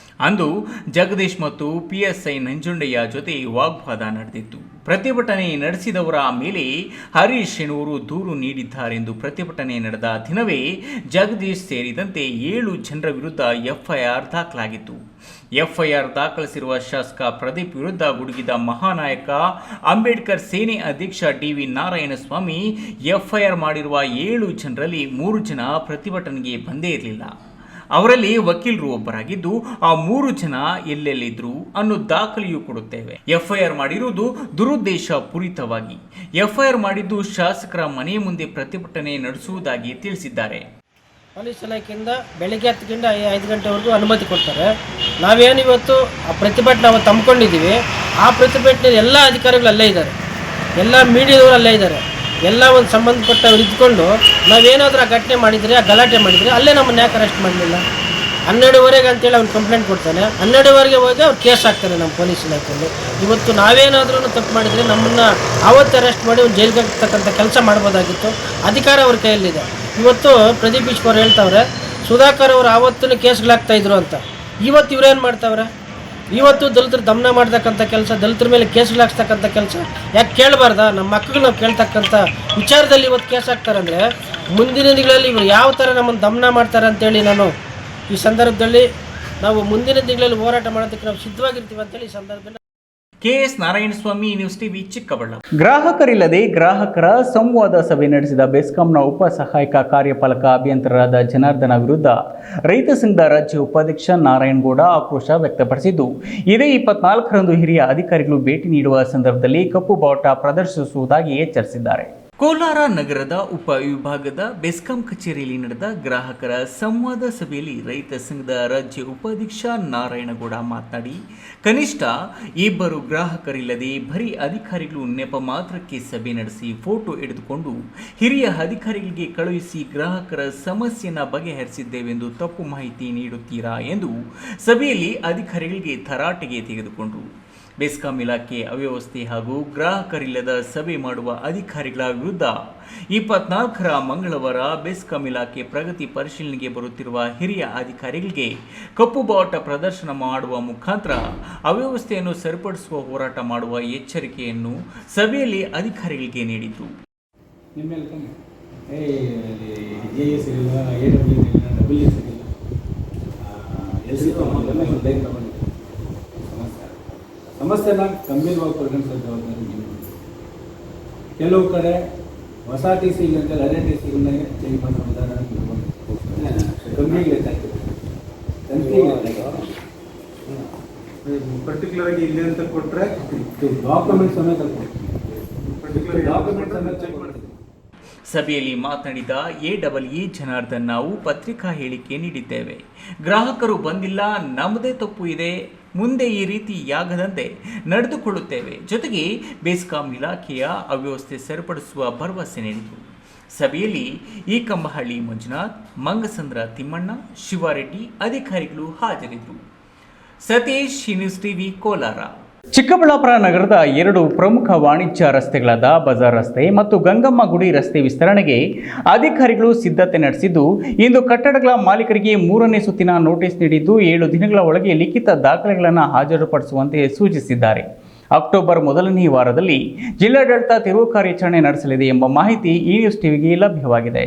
ಅಂದು ಜಗದೀಶ್ ಮತ್ತು PSI ನಂಜುಂಡಯ್ಯ ಜೊತೆ ವಾಗ್ವಾದ ನಡೆದಿತ್ತು. ಪ್ರತಿಭಟನೆ ನಡೆಸಿದವರ ಮೇಲೆ ಹರೀಶ್ ಎನ್ನುವರು ದೂರು ನೀಡಿದ್ದಾರೆಂದು ಪ್ರತಿಭಟನೆ ನಡೆದ ದಿನವೇ ಜಗದೀಶ್ ಸೇರಿದಂತೆ 7 ಜನರ ವಿರುದ್ಧ FIR ದಾಖಲಾಗಿತ್ತು. FIR ದಾಖಲಿಸಿರುವ ಶಾಸಕ ಪ್ರದೀಪ್ ವಿರುದ್ಧ ಗುಡುಗಿದ ಮಹಾನಾಯಕ ಅಂಬೇಡ್ಕರ್ ಸೇನೆ ಅಧ್ಯಕ್ಷ DV ನಾರಾಯಣಸ್ವಾಮಿ FIR ಮಾಡಿರುವ 7 ಜನರಲ್ಲಿ 3 ಜನ ಪ್ರತಿಭಟನೆಗೆ ಬಂದೇ ಇರಲಿಲ್ಲ. ಅವರಲ್ಲಿ ವಕೀಲರು ಒಬ್ಬರಾಗಿದ್ದು, ಆ 3 ಜನ ಎಲ್ಲೆಲ್ಲಿದ್ರು ಅನ್ನೋ ದಾಖಲೆಯೂ ಕೊಡುತ್ತೇವೆ. FIR ಮಾಡಿರುವುದು ದುರುದ್ದೇಶ ಪೂರಿತವಾಗಿ. FIR ಮಾಡಿದ್ದು ಶಾಸಕರ ಮನೆ ಮುಂದೆ ಪ್ರತಿಭಟನೆ ನಡೆಸುವುದಾಗಿ ತಿಳಿಸಿದ್ದಾರೆ. ಪೊಲೀಸ್ ಇಲಾಖೆಯಿಂದ ಬೆಳಗ್ಗೆ 10 ಗಂಟೆ 5 ಗಂಟೆವರೆಗೂ ಅನುಮತಿ ಕೊಡ್ತಾರೆ. ನಾವೇನಿವತ್ತು ಆ ಪ್ರತಿಭಟನೆ ಅವತ್ತು ಹಮ್ಮಿಕೊಂಡಿದ್ದೀವಿ, ಆ ಪ್ರತಿಭಟನೆ ಎಲ್ಲ ಅಧಿಕಾರಿಗಳು ಅಲ್ಲೇ ಇದ್ದಾರೆ, ಎಲ್ಲ ಮೀಡಿಯಾದವರು ಅಲ್ಲೇ ಇದ್ದಾರೆ, ಎಲ್ಲ ಒಂದು ಸಂಬಂಧಪಟ್ಟವ್ರು ಇದ್ಕೊಂಡು ನಾವೇನಾದರೂ ಆ ಘಟನೆ ಮಾಡಿದರೆ, ಆ ಗಲಾಟೆ ಮಾಡಿದರೆ ಅಲ್ಲೇ ನಮ್ಮನ್ನು ಯಾಕೆ ಅರೆಸ್ಟ್ ಮಾಡಲಿಲ್ಲ? 12:30 ಅಂತೇಳಿ ಅವ್ನು ಕಂಪ್ಲೇಂಟ್ ಕೊಡ್ತಾನೆ, 12:30 ಹೋಗಿ ಅವ್ರು ಕೇಸ್ ಹಾಕ್ತಾರೆ ನಮ್ಮ ಪೊಲೀಸ್ ಇಲಾಖೆಯಲ್ಲಿ. ಇವತ್ತು ನಾವೇನಾದ್ರೂ ತಪ್ಪು ಮಾಡಿದರೆ ನಮ್ಮನ್ನು ಆವತ್ತು ಅರೆಸ್ಟ್ ಮಾಡಿ ಒಂದು ಜೈಲಿಗೆ ಹಾಕ್ತಕ್ಕಂಥ ಕೆಲಸ ಮಾಡ್ಬೋದಾಗಿತ್ತು. ಅಧಿಕಾರ ಅವ್ರ ಕೈಯಲ್ಲಿದೆ. ಇವತ್ತು ಪ್ರದೀಪ್ ಈಶ್ವರ್ ಹೇಳ್ತಾವ್ರೆ ಸುಧಾಕರ್ ಅವರು ಆವತ್ತೂ ಕೇಸ್ಗಳಾಗ್ತಾಯಿದ್ರು ಅಂತ. ಇವತ್ತು ಇವ್ರೇನು ಮಾಡ್ತಾವ್ರೆ? ಇವತ್ತು ದಲಿತರು ದಮನ ಮಾಡ್ತಕ್ಕಂಥ ಕೆಲಸ, ದಲಿತರ ಮೇಲೆ ಕೇಸ್ಗಳಾಗ್ತಕ್ಕಂಥ ಕೆಲಸ ಯಾಕೆ ಕೇಳಬಾರ್ದ? ನಮ್ಮ ಮಕ್ಕಳು ನಾವು ಕೇಳ್ತಕ್ಕಂಥ ವಿಚಾರದಲ್ಲಿ ಇವತ್ತು ಕೇಸ್ ಹಾಕ್ತಾರಂದರೆ ಮುಂದಿನ ದಿನಗಳಲ್ಲಿ ಇವರು ಯಾವ ಥರ ನಮ್ಮನ್ನು ದಮನ ಮಾಡ್ತಾರೆ ಅಂತೇಳಿ ನಾನು ಈ ಸಂದರ್ಭದಲ್ಲಿ ನಾವು ಮುಂದಿನ ದಿನಗಳಲ್ಲಿ ಹೋರಾಟ ಮಾಡೋದಕ್ಕೆ ನಾವು ಸಿದ್ಧವಾಗಿರ್ತೀವಿ ಅಂತೇಳಿ ಈ ಸಂದರ್ಭದಲ್ಲಿ KS Narayanaswamy, news TV, Chikkaballapur. ಗ್ರಾಹಕರಿಲ್ಲದೆ ಗ್ರಾಹಕರ ಸಂವಾದ ಸಭೆ ನಡೆಸಿದ ಬೆಸ್ಕಾಂನ ಉಪ ಸಹಾಯಕ ಕಾರ್ಯಪಾಲಕ ಅಭಿಯಂತರರಾದ ಜನಾರ್ದನ ವಿರುದ್ಧ ರೈತ ಸಂಘದ ರಾಜ್ಯ ಉಪಾಧ್ಯಕ್ಷ ನಾರಾಯಣಗೌಡ ಆಕ್ರೋಶ ವ್ಯಕ್ತಪಡಿಸಿದ್ದು, ಇದೇ 24ರಂದು ಹಿರಿಯ ಅಧಿಕಾರಿಗಳು ಭೇಟಿ ನೀಡುವ ಸಂದರ್ಭದಲ್ಲಿ ಕಪ್ಪು ಬಾವುಟ ಪ್ರದರ್ಶಿಸುವುದಾಗಿ ಎಚ್ಚರಿಸಿದ್ದಾರೆ. ಕೋಲಾರ ನಗರದ ಉಪವಿಭಾಗದ ಬೆಸ್ಕಾಂ ಕಚೇರಿಯಲ್ಲಿ ನಡೆದ ಗ್ರಾಹಕರ ಸಂವಾದ ಸಭೆಯಲ್ಲಿ ರೈತ ಸಂಘದ ರಾಜ್ಯ ಉಪಾಧ್ಯಕ್ಷ ನಾರಾಯಣಗೌಡ ಮಾತನಾಡಿ, ಕನಿಷ್ಠ 2 ಗ್ರಾಹಕರಿಲ್ಲದೆ ಬರೀ ಅಧಿಕಾರಿಗಳು ನೆಪ ಮಾತ್ರಕ್ಕೆ ಸಭೆ ನಡೆಸಿ ಫೋಟೋ ಹಿಡಿದುಕೊಂಡು ಹಿರಿಯ ಅಧಿಕಾರಿಗಳಿಗೆ ಕಳುಹಿಸಿ ಗ್ರಾಹಕರ ಸಮಸ್ಯೆಯನ್ನು ಬಗೆಹರಿಸಿದ್ದೇವೆಂದು ತಪ್ಪು ಮಾಹಿತಿ ನೀಡುತ್ತೀರಾ ಎಂದು ಸಭೆಯಲ್ಲಿ ಅಧಿಕಾರಿಗಳಿಗೆ ತರಾಟೆಗೆ ತೆಗೆದುಕೊಂಡರು. ಬೆಸ್ಕಾಂ ಇಲಾಖೆ ಅವ್ಯವಸ್ಥೆ ಹಾಗೂ ಗ್ರಾಹಕರಿಲ್ಲದ ಸಭೆ ಮಾಡುವ ಅಧಿಕಾರಿಗಳ ವಿರುದ್ಧ 24ರ ಮಂಗಳವಾರ ಬೆಸ್ಕಾಂ ಇಲಾಖೆ ಪ್ರಗತಿ ಪರಿಶೀಲನೆಗೆ ಬರುತ್ತಿರುವ ಹಿರಿಯ ಅಧಿಕಾರಿಗಳಿಗೆ ಕಪ್ಪು ಬಾವುಟ ಪ್ರದರ್ಶನ ಮಾಡುವ ಮುಖಾಂತರ ಅವ್ಯವಸ್ಥೆಯನ್ನು ಸರಿಪಡಿಸುವ ಹೋರಾಟ ಮಾಡುವ ಎಚ್ಚರಿಕೆಯನ್ನು ಸಭೆಯಲ್ಲಿ ಅಧಿಕಾರಿಗಳಿಗೆ ನೀಡಿದರು. ಸಮಸ್ಯೆನ ಗಂಭೀರವಾಗಿ ಪರಿಗಣಿಸೋ ಜವಾಬ್ದಾರಿ ನಿಮ್ಮದು. ಕೆಲವು ಕಡೆ ಹೊಸ TC ಇಲ್ಲ ಹಳೆ TCಗಳನ್ನೇ ಚೇಂಜ್ ಮಾಡೋ ವಿಧಾನ ಪರ್ಟಿಕ್ಯುಲರ್ ಆಗಿ ಇಲ್ಲಿ ಅಂತ ಕೊಟ್ಟರೆ ಡಾಕ್ಯುಮೆಂಟ್ ಸಮೇತ ಡಾಕ್ಯುಮೆಂಟ್ ಸಮೇತ ಚೆಕ್ ಮಾಡ್ತೀವಿ. ಸಭೆಯಲ್ಲಿ ಮಾತನಾಡಿದ AEE ಜನಾರ್ದನ್, ನಾವು ಪತ್ರಿಕಾ ಹೇಳಿಕೆ ನೀಡಿದ್ದೇವೆ, ಗ್ರಾಹಕರು ಬಂದಿಲ್ಲ, ನಮ್ಮದೇ ತಪ್ಪು ಇದೆ, ಮುಂದೆ ಈ ರೀತಿ ಯಾಗದಂತೆ ನಡೆದುಕೊಳ್ಳುತ್ತೇವೆ. ಜೊತೆಗೆ ಬೆಸ್ಕಾಂ ಇಲಾಖೆಯ ಅವ್ಯವಸ್ಥೆ ಸರಿಪಡಿಸುವ ಭರವಸೆ ನೀಡಿದರು. ಸಭೆಯಲ್ಲಿ ಈಕಂಬಹಳ್ಳಿ ಮಂಜುನಾಥ್, ಮಂಗಸಂದ್ರ ತಿಮ್ಮಣ್ಣ, ಶಿವಾರೆಡ್ಡಿ ಅಧಿಕಾರಿಗಳು ಹಾಜರಿದ್ದರು. Satish, news TV, Kolar. ಚಿಕ್ಕಬಳ್ಳಾಪುರ ನಗರದ 2 ಪ್ರಮುಖ ವಾಣಿಜ್ಯ ರಸ್ತೆಗಳಾದ ಬಜಾರ್ ರಸ್ತೆ ಮತ್ತು ಗಂಗಮ್ಮ ಗುಡಿ ರಸ್ತೆ ವಿಸ್ತರಣೆಗೆ ಅಧಿಕಾರಿಗಳು ಸಿದ್ಧತೆ ನಡೆಸಿದ್ದು, ಇಂದು ಕಟ್ಟಡಗಳ ಮಾಲೀಕರಿಗೆ 3ನೇ ಸುತ್ತಿನ ನೋಟಿಸ್ ನೀಡಿದ್ದು 7 ದಿನಗಳ ಒಳಗೆ ಲಿಖಿತ ದಾಖಲೆಗಳನ್ನು ಹಾಜರುಪಡಿಸುವಂತೆ ಸೂಚಿಸಿದ್ದಾರೆ. ಅಕ್ಟೋಬರ್ ಮೊದಲನೇ ವಾರದಲ್ಲಿ ಜಿಲ್ಲಾಡಳಿತ ತೆರವು ಕಾರ್ಯಾಚರಣೆ ನಡೆಸಲಿದೆ ಎಂಬ ಮಾಹಿತಿ ಈ ನ್ಯೂಸ್ ಟಿವಿಗೆ ಲಭ್ಯವಾಗಿದೆ.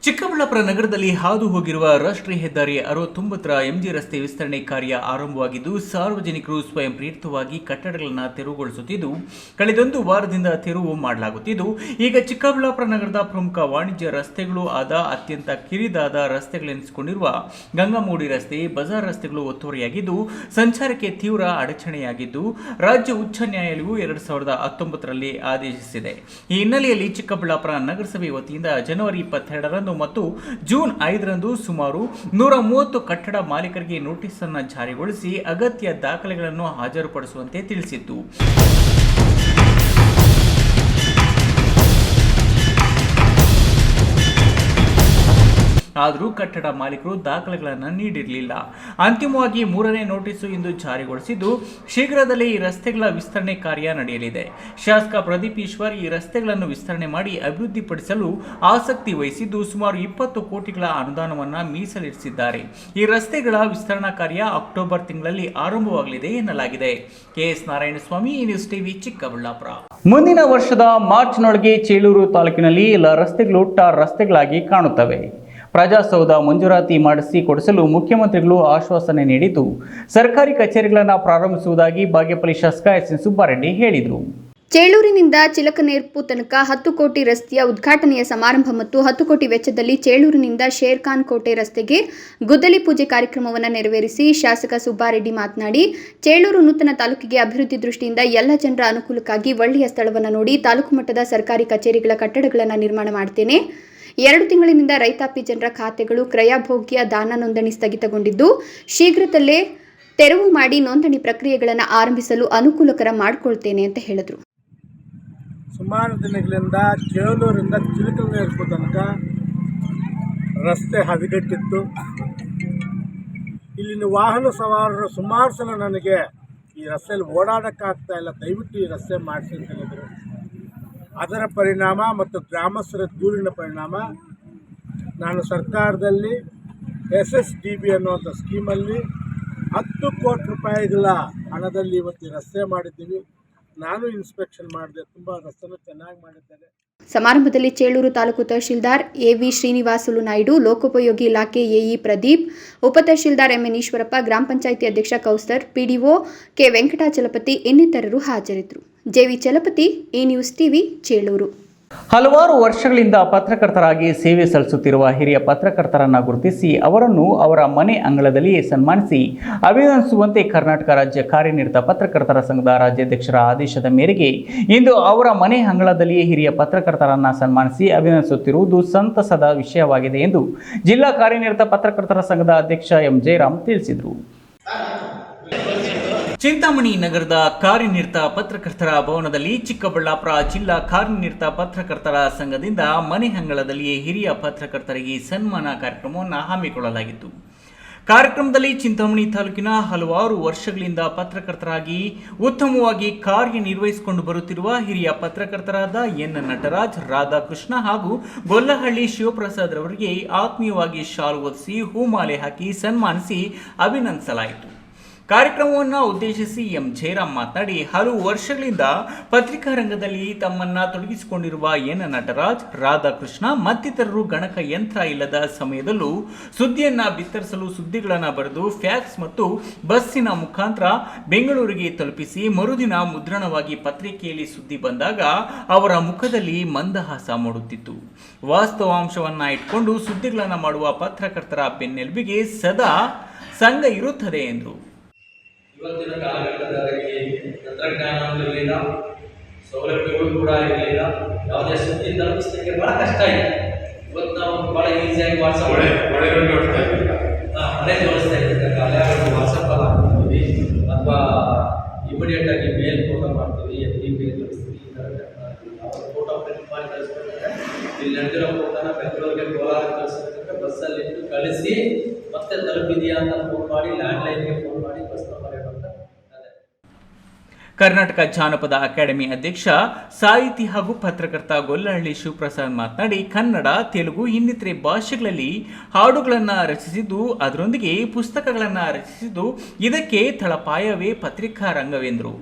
ಚಿಕ್ಕಬಳ್ಳಾಪುರ ಚಿಕ್ಕಬಳ್ಳಾಪುರ ನಗರದಲ್ಲಿ ಹಾದು ಹೋಗಿರುವ ರಾಷ್ಟ್ರೀಯ ಹೆದ್ದಾರಿ 69ರ ಎಂಜಿ ರಸ್ತೆ ವಿಸ್ತರಣೆ ಕಾರ್ಯ ಆರಂಭವಾಗಿದ್ದು, ಸಾರ್ವಜನಿಕರು ಸ್ವಯಂ ಪ್ರೇರಿತವಾಗಿ ಕಟ್ಟಡಗಳನ್ನು ತೆರವುಗೊಳಿಸುತ್ತಿದ್ದು, ಕಳೆದೊಂದು ವಾರದಿಂದ ತೆರವು ಮಾಡಲಾಗುತ್ತಿದ್ದು, ಈಗ ಚಿಕ್ಕಬಳ್ಳಾಪುರ ನಗರದ ಪ್ರಮುಖ ವಾಣಿಜ್ಯ ರಸ್ತೆಗಳು ಆದ ಅತ್ಯಂತ ಕಿರಿದಾದ ರಸ್ತೆಗಳೆನಿಸಿಕೊಂಡಿರುವ ಗಂಗಾಮೂಡಿ ರಸ್ತೆ, ಬಜಾರ್ ರಸ್ತೆಗಳು ಒತ್ತುವರಿಯಾಗಿದ್ದು, ಸಂಚಾರಕ್ಕೆ ತೀವ್ರ ಅಡಚಣೆಯಾಗಿದ್ದು, ರಾಜ್ಯ ಉಚ್ಚ ನ್ಯಾಯಾಲಯವು 2019ರಲ್ಲಿ ಆದೇಶಿಸಿದೆ. ಈ ಹಿನ್ನೆಲೆಯಲ್ಲಿ ಚಿಕ್ಕಬಳ್ಳಾಪುರ ನಗರಸಭೆ ವತಿಯಿಂದ ಜನವರಿ 22ರಂದು ಮತ್ತು ಜೂನ್ 5ರಂದು ಸುಮಾರು 130 ಕಟ್ಟಡ ಮಾಲೀಕರಿಗೆ ನೋಟಿಸ್ ಅನ್ನು ಜಾರಿಗೊಳಿಸಿ ಅಗತ್ಯ ದಾಖಲೆಗಳನ್ನು ಹಾಜರುಪಡಿಸುವಂತೆ ತಿಳಿಸಿತ್ತು. ಆದರೂ ಕಟ್ಟಡ ಮಾಲೀಕರು ದಾಖಲೆಗಳನ್ನು ನೀಡಿರಲಿಲ್ಲ. ಅಂತಿಮವಾಗಿ 3ನೇ ನೋಟಿಸು ಇಂದು ಜಾರಿಗೊಳಿಸಿದ್ದು, ಶೀಘ್ರದಲ್ಲೇ ಈ ರಸ್ತೆಗಳ ವಿಸ್ತರಣೆ ಕಾರ್ಯ ನಡೆಯಲಿದೆ. ಶಾಸಕ ಪ್ರದೀಪ್ ಈಶ್ವರ್ ಈ ರಸ್ತೆಗಳನ್ನು ವಿಸ್ತರಣೆ ಮಾಡಿ ಅಭಿವೃದ್ಧಿಪಡಿಸಲು ಆಸಕ್ತಿ ವಹಿಸಿದ್ದು, ಸುಮಾರು 20 ಕೋಟಿಗಳ ಅನುದಾನವನ್ನು ಮೀಸಲಿರಿಸಿದ್ದಾರೆ. ಈ ರಸ್ತೆಗಳ ವಿಸ್ತರಣಾ ಕಾರ್ಯ ಅಕ್ಟೋಬರ್ ತಿಂಗಳಲ್ಲಿ ಆರಂಭವಾಗಲಿದೆ ಎನ್ನಲಾಗಿದೆ. K S Narayanaswamy, news TV, Chikkaballapur. ಮುಂದಿನ ವರ್ಷದ ಮಾರ್ಚ್ನೊಳಗೆ ಚೇಳೂರು ತಾಲೂಕಿನಲ್ಲಿ ಎಲ್ಲ ರಸ್ತೆಗಳು ಟಾರ್ ರಸ್ತೆಗಳಾಗಿ ಕಾಣುತ್ತವೆ. ಪ್ರಜಾಸೌಧ ಮಂಜೂರಾತಿ ಮಾಡಿಸಿಕೊಡಿಸಲು ಮುಖ್ಯಮಂತ್ರಿಗಳು ಆಶ್ವಾಸನೆ ನೀಡಿದ್ದು, ಸರ್ಕಾರಿ ಕಚೇರಿಗಳನ್ನು ಪ್ರಾರಂಭಿಸುವುದಾಗಿ ಬಾಗೇಪಲ್ಲಿ ಶಾಸಕ ಎಸ್ ಎನ್ ಸುಬ್ಬಾರೆಡ್ಡಿ ಹೇಳಿದರು. ಚೇಳೂರಿನಿಂದ ಚಿಲಕನೇರ್ಪು ತನಕ 10 ಕೋಟಿ ರಸ್ತೆಯ ಉದ್ಘಾಟನೆಯ ಸಮಾರಂಭ ಮತ್ತು 10 ಕೋಟಿ ವೆಚ್ಚದಲ್ಲಿ ಚೇಳೂರಿನಿಂದ ಶೇರ್ಖಾನ್ ಕೋಟೆ ರಸ್ತೆಗೆ ಗುದ್ದಲಿ ಪೂಜೆ ಕಾರ್ಯಕ್ರಮವನ್ನು ನೆರವೇರಿಸಿ ಶಾಸಕ ಸುಬ್ಬಾರೆಡ್ಡಿ ಮಾತನಾಡಿ, ಚೇಳೂರು ನೂತನ ತಾಲೂಕಿಗೆ ಅಭಿವೃದ್ಧಿ ದೃಷ್ಟಿಯಿಂದ ಎಲ್ಲ ಜನರ ಅನುಕೂಲಕ್ಕಾಗಿ ಒಳ್ಳೆಯ ಸ್ಥಳವನ್ನು ನೋಡಿ ತಾಲೂಕು ಮಟ್ಟದ ಸರ್ಕಾರಿ ಕಚೇರಿಗಳ ಕಟ್ಟಡಗಳನ್ನು ನಿರ್ಮಾಣ ಮಾಡುತ್ತೇನೆ. 2 ತಿಂಗಳಿನಿಂದ ರೈತಾಪಿ ಜನರ ಖಾತೆಗಳು ಕ್ರಯಭೋಗ್ಯ ದಾನ ನೋಂದಣಿ ಸ್ಥಗಿತಗೊಂಡಿದ್ದು, ಶೀಘ್ರದಲ್ಲೇ ತೆರವು ಮಾಡಿ ನೋಂದಣಿ ಪ್ರಕ್ರಿಯೆಗಳನ್ನು ಆರಂಭಿಸಲು ಅನುಕೂಲಕರ ಮಾಡಿಕೊಳ್ತೇನೆ ಅಂತ ಹೇಳಿದರು. ಸುಮಾರು ದಿನಗಳಿಂದ ಚೇಳೂರಿಂದ ಚಿಲಕನೇರ್ಪು ತನಕ ರಸ್ತೆ ಹದಗೆಟ್ಟಿತ್ತು. ಇಲ್ಲಿನ ವಾಹನ ಸವಾರರು ಸುಮಾರು ಸಲ ನನಗೆ ಈ ರಸ್ತೆಯಲ್ಲಿ ಓಡಾಡೋಕ್ಕಾಗ್ತಾ ಇಲ್ಲ, ದಯವಿಟ್ಟು ಈ ರಸ್ತೆ ಮಾಡಿಸಿ ಅಂತ ಹೇಳಿದರು. ಅದರ ಪರಿಣಾಮ ಮತ್ತು ಗ್ರಾಮಸ್ಥರ ದೂರಿನ ಪರಿಣಾಮ ನಾನು ಸರ್ಕಾರದಲ್ಲಿ SSDB ಅನ್ನುವಂಥ ಸ್ಕೀಮಲ್ಲಿ 10 ಕೋಟಿ ರೂಪಾಯಿಗಳ ಹಣದಲ್ಲಿ ಇವತ್ತು ರಸ್ತೆ ಮಾಡಿದ್ದೀವಿ. ನಾನು ಇನ್ಸ್ಪೆಕ್ಷನ್ ಮಾಡಿದೆ, ತುಂಬ ರಸ್ತೆನೂ ಚೆನ್ನಾಗಿ ಮಾಡಿದ್ದಾರೆ. ಸಮಾರಂಭದಲ್ಲಿ ಚೇಳೂರು ತಾಲೂಕು ತಹಶೀಲ್ದಾರ್ AV ಶ್ರೀನಿವಾಸುಲು ನಾಯ್ಡು, ಲೋಕೋಪಯೋಗಿ ಇಲಾಖೆ AE ಪ್ರದೀಪ್, ಉಪ ತಹಶೀಲ್ದಾರ್ MN ಈಶ್ವರಪ್ಪ, ಗ್ರಾಮ ಪಂಚಾಯಿತಿ ಅಧ್ಯಕ್ಷ ಕೌಸ್ತರ್, PDO ಕೆ ವೆಂಕಟಾಚಲಪತಿ ಇನ್ನಿತರರು ಹಾಜರಿದ್ದರು. JV ಚಲಪತಿ, ಈ ನ್ಯೂಸ್ ಟಿವಿ, ಚೇಳೂರು. ಹಲವಾರು ವರ್ಷಗಳಿಂದ ಪತ್ರಕರ್ತರಾಗಿ ಸೇವೆ ಸಲ್ಲಿಸುತ್ತಿರುವ ಹಿರಿಯ ಪತ್ರಕರ್ತರನ್ನ ಗುರುತಿಸಿ ಅವರನ್ನು ಅವರ ಮನೆ ಅಂಗಳದಲ್ಲಿಯೇ ಸನ್ಮಾನಿಸಿ ಅಭಿನಂದಿಸುವಂತೆ ಕರ್ನಾಟಕ ರಾಜ್ಯ ಕಾರ್ಯನಿರತ ಪತ್ರಕರ್ತರ ಸಂಘದ ರಾಜ್ಯಾಧ್ಯಕ್ಷರ ಆದೇಶದ ಮೇರೆಗೆ ಇಂದು ಅವರ ಮನೆ ಅಂಗಳದಲ್ಲಿಯೇ ಹಿರಿಯ ಪತ್ರಕರ್ತರನ್ನ ಸನ್ಮಾನಿಸಿ ಅಭಿನಂದಿಸುತ್ತಿರುವುದು ಸಂತಸದ ವಿಷಯವಾಗಿದೆ ಎಂದು ಜಿಲ್ಲಾ ಕಾರ್ಯನಿರತ ಪತ್ರಕರ್ತರ ಸಂಘದ ಅಧ್ಯಕ್ಷ ಎಂ ಜಯರಾಮ್ ತಿಳಿಸಿದರು. ಚಿಂತಾಮಣಿ ನಗರದ ಕಾರ್ಯನಿರತ ಪತ್ರಕರ್ತರ ಭವನದಲ್ಲಿ ಚಿಕ್ಕಬಳ್ಳಾಪುರ ಜಿಲ್ಲಾ ಕಾರ್ಯನಿರತ ಪತ್ರಕರ್ತರ ಸಂಘದಿಂದ ಮನೆ ಅಂಗಳದಲ್ಲಿಯೇ ಹಿರಿಯ ಪತ್ರಕರ್ತರಿಗೆ ಸನ್ಮಾನ ಕಾರ್ಯಕ್ರಮವನ್ನು ಹಮ್ಮಿಕೊಳ್ಳಲಾಗಿತ್ತು. ಕಾರ್ಯಕ್ರಮದಲ್ಲಿ ಚಿಂತಾಮಣಿ ತಾಲೂಕಿನ ಹಲವಾರು ವರ್ಷಗಳಿಂದ ಪತ್ರಕರ್ತರಾಗಿ ಉತ್ತಮವಾಗಿ ಕಾರ್ಯನಿರ್ವಹಿಸಿಕೊಂಡು ಬರುತ್ತಿರುವ ಹಿರಿಯ ಪತ್ರಕರ್ತರಾದ ಎನ್ ನಟರಾಜ್, ರಾಧಾಕೃಷ್ಣ ಹಾಗೂ ಗೊಲ್ಲಹಳ್ಳಿ ಶಿವಪ್ರಸಾದ್ ರವರಿಗೆ ಆತ್ಮೀಯವಾಗಿ ಶಾಲು ಹೊದಿಸಿ ಹೂಮಾಲೆ ಹಾಕಿ ಸನ್ಮಾನಿಸಿ ಅಭಿನಂದಿಸಲಾಯಿತು. ಕಾರ್ಯಕ್ರಮವನ್ನು ಉದ್ದೇಶಿಸಿ ಎಂ ಜಯರಾಮ್ ಮಾತನಾಡಿ, ಹಲವು ವರ್ಷಗಳಿಂದ ಪತ್ರಿಕಾ ರಂಗದಲ್ಲಿ ತಮ್ಮನ್ನ ತೊಡಗಿಸಿಕೊಂಡಿರುವ ಎನ್ ನಟರಾಜ್, ರಾಧಾಕೃಷ್ಣ ಮತ್ತಿತರರು ಗಣಕ ಯಂತ್ರ ಇಲ್ಲದ ಸಮಯದಲ್ಲೂ ಸುದ್ದಿಯನ್ನ ಬಿತ್ತರಿಸಲು ಸುದ್ದಿಗಳನ್ನು ಬರೆದು ಫ್ಯಾಕ್ಸ್ ಮತ್ತು ಬಸ್ಸಿನ ಮುಖಾಂತರ ಬೆಂಗಳೂರಿಗೆ ತಲುಪಿಸಿ ಮರುದಿನ ಮುದ್ರಣವಾಗಿ ಪತ್ರಿಕೆಯಲ್ಲಿ ಸುದ್ದಿ ಬಂದಾಗ ಅವರ ಮುಖದಲ್ಲಿ ಮಂದಹಾಸ ಮೂಡುತ್ತಿತ್ತು. ವಾಸ್ತವಾಂಶವನ್ನ ಇಟ್ಕೊಂಡು ಸುದ್ದಿಗಳನ್ನು ಮಾಡುವ ಪತ್ರಕರ್ತರ ಬೆನ್ನೆಲುಬಿಗೆ ಸದಾ ಸಂಘ ಇರುತ್ತದೆ ಎಂದರು. ಇವತ್ತಿನ ಕಾಲಘಟ್ಟದಲ್ಲಿ ತಂತ್ರಜ್ಞಾನ ಇರಲಿಲ್ಲ, ಸೌಲಭ್ಯಗಳು ಕೂಡ ಇರಲಿಲ್ಲ. ಯಾವುದೇ ಸುದ್ದಿ ತಲುಪಿಸಲಿಕ್ಕೆ ಬಹಳ ಕಷ್ಟ ಇದೆ. ಇವತ್ತು ನಾವು ಬಹಳ ಈಸಿಯಾಗಿ ವಾಟ್ಸಪ್ ಮನೆ ತೋರಿಸ್ತಾ ಇದ್ದ ಕಾಲ ವಾಟ್ಸಪ್ ಅಲ್ಲಿ ಹಾಕ್ತೀವಿ ಅಥವಾ ಇಮಿಡಿಯೇಟ್ ಆಗಿ ಮೇಲ್ ಫೋಟೋ ಮಾಡ್ತೀವಿ, ಮೇಲ್ ಕಳಿಸ್ತೀವಿ. ಈ ಥರ ಫೋಟೋ ಪ್ರಿಂಟ್ ಮಾಡಿ ಕಳಿಸ್ಬೇಕಂದ್ರೆ ಇಲ್ಲಿ ನಡೆದಿರೋ ಫೋಟೋನ ಬೆಂಗಳೂರಿಗೆ ಕೋಲಾರ ಕಳಿಸ್ಬೇಕಂದ್ರೆ ಬಸ್ಸಲ್ಲಿ ಇಟ್ಟು ಕಳಿಸಿ ಮತ್ತೆ ತಲುಪಿದೆಯಾ ಅಂತ ಫೋನ್ ಮಾಡಿ, ಲ್ಯಾಂಡ್ಲೈನ್ಗೆ ಫೋನ್ ಮಾಡಿ ಬಸ್ ನಂಬರ್ ಕರ್ನಾಟಕ ಜಾನಪದ ಅಕಾಡೆಮಿ ಅಧ್ಯಕ್ಷ ಸಾಹಿತಿ ಹಾಗೂ ಪತ್ರಕರ್ತ ಗೊಲ್ಲಹಳ್ಳಿ ಶಿವಪ್ರಸಾದ್ ಮಾತನಾಡಿ, ಕನ್ನಡ, ತೆಲುಗು ಇನ್ನಿತರೆ ಭಾಷೆಗಳಲ್ಲಿ ಹಾಡುಗಳನ್ನು ರಚಿಸಿದ್ದು, ಅದರೊಂದಿಗೆ ಪುಸ್ತಕಗಳನ್ನು ರಚಿಸಿದ್ದು, ಇದಕ್ಕೆ ತಳಪಾಯವೇ ಪತ್ರಿಕಾ ರಂಗವೆಂದರು.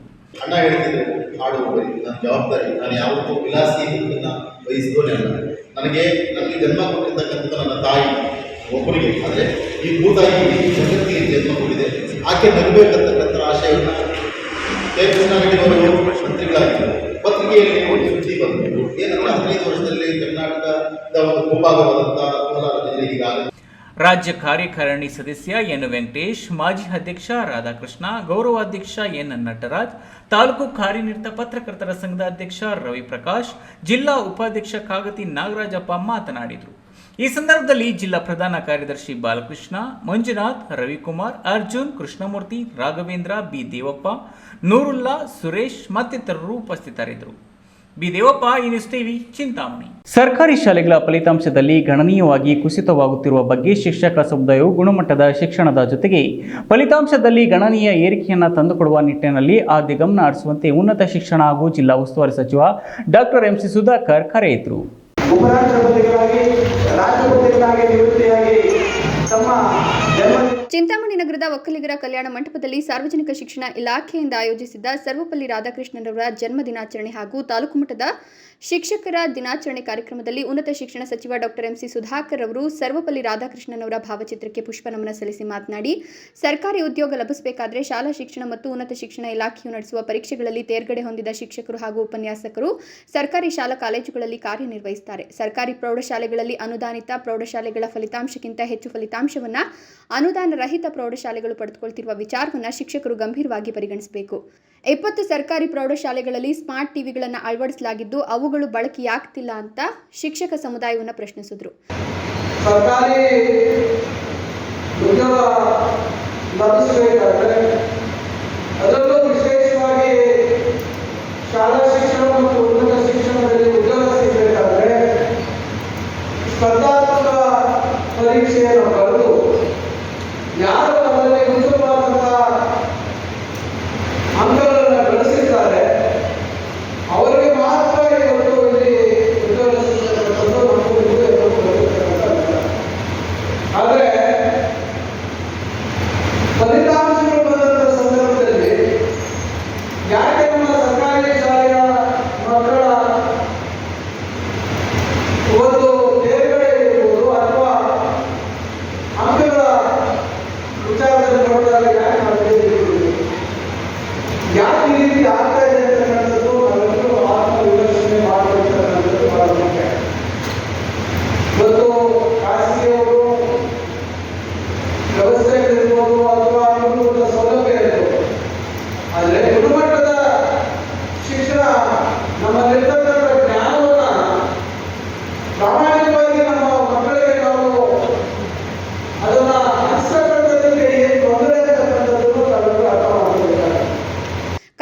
ಅಣ್ಣ ಹೇಳ್ತಿದ್ರು, ಹಾಡು ನನ್ನ ಜವಾಬ್ದಾರಿ, ನಾನು ಯಾವತ್ತೂ ವಿಲಾಸಿ ವಹಿಸ್ಕೊಂಡಲ್ಲ. ನನಗೆ ಜನ್ಮ ಕೊಟ್ಟಿರ್ತಕ್ಕಂಥ ನನ್ನ ತಾಯಿ ಒಬ್ಬರಿಗೆ, ಅಂದರೆ ಈ ಭೂತಾಯಿ ಈ ಜಗತ್ತಿಗೆ ಜನ್ಮ ಕೊಟ್ಟಿದೆ, ಆಕೆ ನಗಬೇಕಂತಕ್ಕಂಥ ಆಶಯವನ್ನು ಕೆ. ಕೃಷ್ಣಾರೆಡ್ಡಿಯವರು ಮಂತ್ರಿಗಳಾಗಿದ್ದರು. ಪತ್ರಿಕೆಯಲ್ಲಿ ಒಂದು ಸುದ್ದಿ ಬಂದರು, ಏನಂದರೆ 15 ವರ್ಷದಲ್ಲಿ ಕರ್ನಾಟಕದ ಒಂದು ಭೂಭಾಗವಾದಂಥ ಕೋಲಾರ ಜಿಲ್ಲೆ ಈಗಾಗಲೇ. ರಾಜ್ಯ ಕಾರ್ಯಕಾರಿಣಿ ಸದಸ್ಯ ಎನ್ ವೆಂಕಟೇಶ್, ಮಾಜಿ ಅಧ್ಯಕ್ಷ ರಾಧಾಕೃಷ್ಣ, ಗೌರವಾಧ್ಯಕ್ಷ ಎನ್ ನಟರಾಜ್, ತಾಲೂಕು ಕಾರ್ಯನಿರತ ಪತ್ರಕರ್ತರ ಸಂಘದ ಅಧ್ಯಕ್ಷ ರವಿಪ್ರಕಾಶ್, ಜಿಲ್ಲಾ ಉಪಾಧ್ಯಕ್ಷ ಕಾಗತಿ ನಾಗರಾಜಪ್ಪ ಮಾತನಾಡಿದರು. ಈ ಸಂದರ್ಭದಲ್ಲಿ ಜಿಲ್ಲಾ ಪ್ರಧಾನ ಕಾರ್ಯದರ್ಶಿ ಬಾಲಕೃಷ್ಣ, ಮಂಜುನಾಥ್, ರವಿಕುಮಾರ್, ಅರ್ಜುನ್, ಕೃಷ್ಣಮೂರ್ತಿ, ರಾಘವೇಂದ್ರ, ಬಿ ದೇವಪ್ಪ, ನೂರುಲ್ಲಾ, ಸುರೇಶ್ ಮತ್ತಿತರರು ಉಪಸ್ಥಿತರಿದ್ದರು. B Devappa, news TV, Chintamani. ಸರ್ಕಾರಿ ಶಾಲೆಗಳ ಫಲಿತಾಂಶದಲ್ಲಿ ಗಣನೀಯವಾಗಿ ಕುಸಿತವಾಗುತ್ತಿರುವ ಬಗ್ಗೆ ಶಿಕ್ಷಕ ಸಮುದಾಯವು ಗುಣಮಟ್ಟದ ಶಿಕ್ಷಣದ ಜೊತೆಗೆ ಫಲಿತಾಂಶದಲ್ಲಿ ಗಣನೀಯ ಏರಿಕೆಯನ್ನು ತಂದುಕೊಡುವ ನಿಟ್ಟಿನಲ್ಲಿ ಆದ್ಯ ಗಮನ ಹರಿಸುವಂತೆ ಉನ್ನತ ಶಿಕ್ಷಣ ಹಾಗೂ ಜಿಲ್ಲಾ ಉಸ್ತುವಾರಿ ಸಚಿವ ಡಾಕ್ಟರ್ MC ಸುಧಾಕರ್ ಕರೆ ಇದ್ರು. ಉಪರಾಷ್ಟ್ರಪತಿಗಳಾಗಿ ರಾಷ್ಟ್ರಪತಿಗಳಾಗಿ ನಿವೃತ್ತಿಯಾಗಿ ತಮ್ಮ ಚಿಂತಾಮಣಿ ನಗರದ ಒಕ್ಕಲಿಗರ ಕಲ್ಯಾಣ ಮಂಟಪದಲ್ಲಿ ಸಾರ್ವಜನಿಕ ಶಿಕ್ಷಣ ಇಲಾಖೆಯಿಂದ ಆಯೋಜಿಸಿದ್ದ ಸರ್ವಪಲ್ಲಿ ರಾಧಾಕೃಷ್ಣನವರ ಜನ್ಮ ದಿನಾಚರಣೆ ಹಾಗೂ ತಾಲೂಕು ಮಟ್ಟದ ಶಿಕ್ಷಕರ ದಿನಾಚರಣೆ ಕಾರ್ಯಕ್ರಮದಲ್ಲಿ ಉನ್ನತ ಶಿಕ್ಷಣ ಸಚಿವ ಡಾಕ್ಟರ್ MC ಸುಧಾಕರ್ ಅವರು ಸರ್ವಪಲ್ಲಿ ರಾಧಾಕೃಷ್ಣನವರ ಭಾವಚಿತ್ರಕ್ಕೆ ಪುಷ್ಪ ನಮನ ಸಲ್ಲಿಸಿ ಮಾತನಾಡಿ, ಸರ್ಕಾರಿ ಉದ್ಯೋಗ ಲಭಿಸಬೇಕಾದರೆ ಶಾಲಾ ಶಿಕ್ಷಣ ಮತ್ತು ಉನ್ನತ ಶಿಕ್ಷಣ ಇಲಾಖೆಯು ನಡೆಸುವ ಪರೀಕ್ಷೆಗಳಲ್ಲಿ ತೇರ್ಗಡೆ ಹೊಂದಿದ ಶಿಕ್ಷಕರು ಹಾಗೂ ಉಪನ್ಯಾಸಕರು ಸರ್ಕಾರಿ ಶಾಲಾ ಕಾಲೇಜುಗಳಲ್ಲಿ ಕಾರ್ಯನಿರ್ವಹಿಸುತ್ತಾರೆ. ಸರ್ಕಾರಿ ಪ್ರೌಢಶಾಲೆಗಳಲ್ಲಿ ಅನುದಾನಿತ ಪ್ರೌಢಶಾಲೆಗಳ ಫಲಿತಾಂಶಕ್ಕಿಂತ ಹೆಚ್ಚು ಫಲಿತಾಂಶವನ್ನು ಅನುದಾನ ರಹಿತ ಪ್ರೌಢಶಾಲೆಗಳು ಪಡೆದುಕೊಳ್ಳುತ್ತಿರುವ ವಿಚಾರವನ್ನು ಶಿಕ್ಷಕರು ಗಂಭೀರವಾಗಿ ಪರಿಗಣಿಸಬೇಕು. 20 ಸರ್ಕಾರಿ ಪ್ರೌಢಶಾಲೆಗಳಲ್ಲಿ ಸ್ಮಾರ್ಟ್ ಟಿವಿಗಳನ್ನು ಅಳವಡಿಸಲಾಗಿದ್ದು ಅವುಗಳು ಬಳಕೆಯಾಗ್ತಿಲ್ಲ ಅಂತ ಶಿಕ್ಷಕ ಸಮುದಾಯವನ್ನು ಪ್ರಶ್ನಿಸಿದರು. ಸರ್ಕಾರಿ ಉದ್ಯೋಗ ಲಭಿಸಬೇಕಾದರೆ ಅದರಲ್ಲೂ ವಿಶೇಷವಾಗಿ ಶಾಲಾ ಶಿಕ್ಷಣ ಮತ್ತು ಉನ್ನತ ಶಿಕ್ಷಣದಲ್ಲಿ ಉದ್ಯೋಗ ಸಿಗಬೇಕಾದರೆ ಸ್ಪರ್ಧಾತ್ಮಕ ಪರೀಕ್ಷೆಯನ್ನು ಬರೆದು ಯಾರು ಅದರಲ್ಲಿ ಉತ್ತಮವಾದಂತಹ ಅಂಕಗಳನ್ನು ಗಳಿಸಿದ್ದಾರೆ ಅವರಿಗೆ ಮಾತ್ರ ಇವತ್ತು ಇಲ್ಲಿ ಉದ್ಯೋಗ ಆದರೆ ಫಲಿತಾಂಶಗಳು ಬಂದಂಥ ಸಂದರ್ಭದಲ್ಲಿ ಯಾಕೆ ನಮ್ಮ ಸರ್ಕಾರಿ ಶಾಲೆಯ ಮಕ್ಕಳ ಒಂದು ತೇರ್ಗಡೆ ಇರ್ಬೋದು ಅಥವಾ ಅಂಕಗಳ ವಿಚಾರದಲ್ಲಿ ನೋಡಿದಾಗ ಯಾಕೆ ಈ ರೀತಿ ಆಗ್ತಾ ಇದೆ ಅಂತಕ್ಕಂಥದ್ದು ನಾವೆಲ್ಲರೂ ಆತ್ಮವಿಮರ್ಶನೆ ಮಾಡಬೇಕಂತಕ್ಕಂಥದ್ದು ಬಹಳ ಮುಖ್ಯ. ಇವತ್ತು ಖಾಸಗಿಯವರು ವ್ಯವಸ್ಥೆಗಳಿರ್ಬೋದು ಅಥವಾ ಮೂಲಭೂತ ಸೌಲಭ್ಯ ಇರ್ಬೋದು, ಆದರೆ ಗುಣಮಟ್ಟದ ಶಿಕ್ಷಣ ನಮ್ಮಲ್ಲಿರ್ತಕ್ಕಂಥ ಜ್ಞಾನವನ್ನು ಪ್ರಾಮಾಣಿಕವಾಗಿ ನಮ್ಮ ಮಕ್ಕಳಿಗೆ ನಾವು ಅದನ್ನ ಹಂಚತಕ್ಕಂಥದ್ದಕ್ಕೆ ಏನು ತೊಂದರೆ ಅಂತಕ್ಕಂಥದ್ದನ್ನು ನಾವೆಲ್ಲರೂ ಅರ್ಥ ಮಾಡಬೇಕಾಗಿದೆ.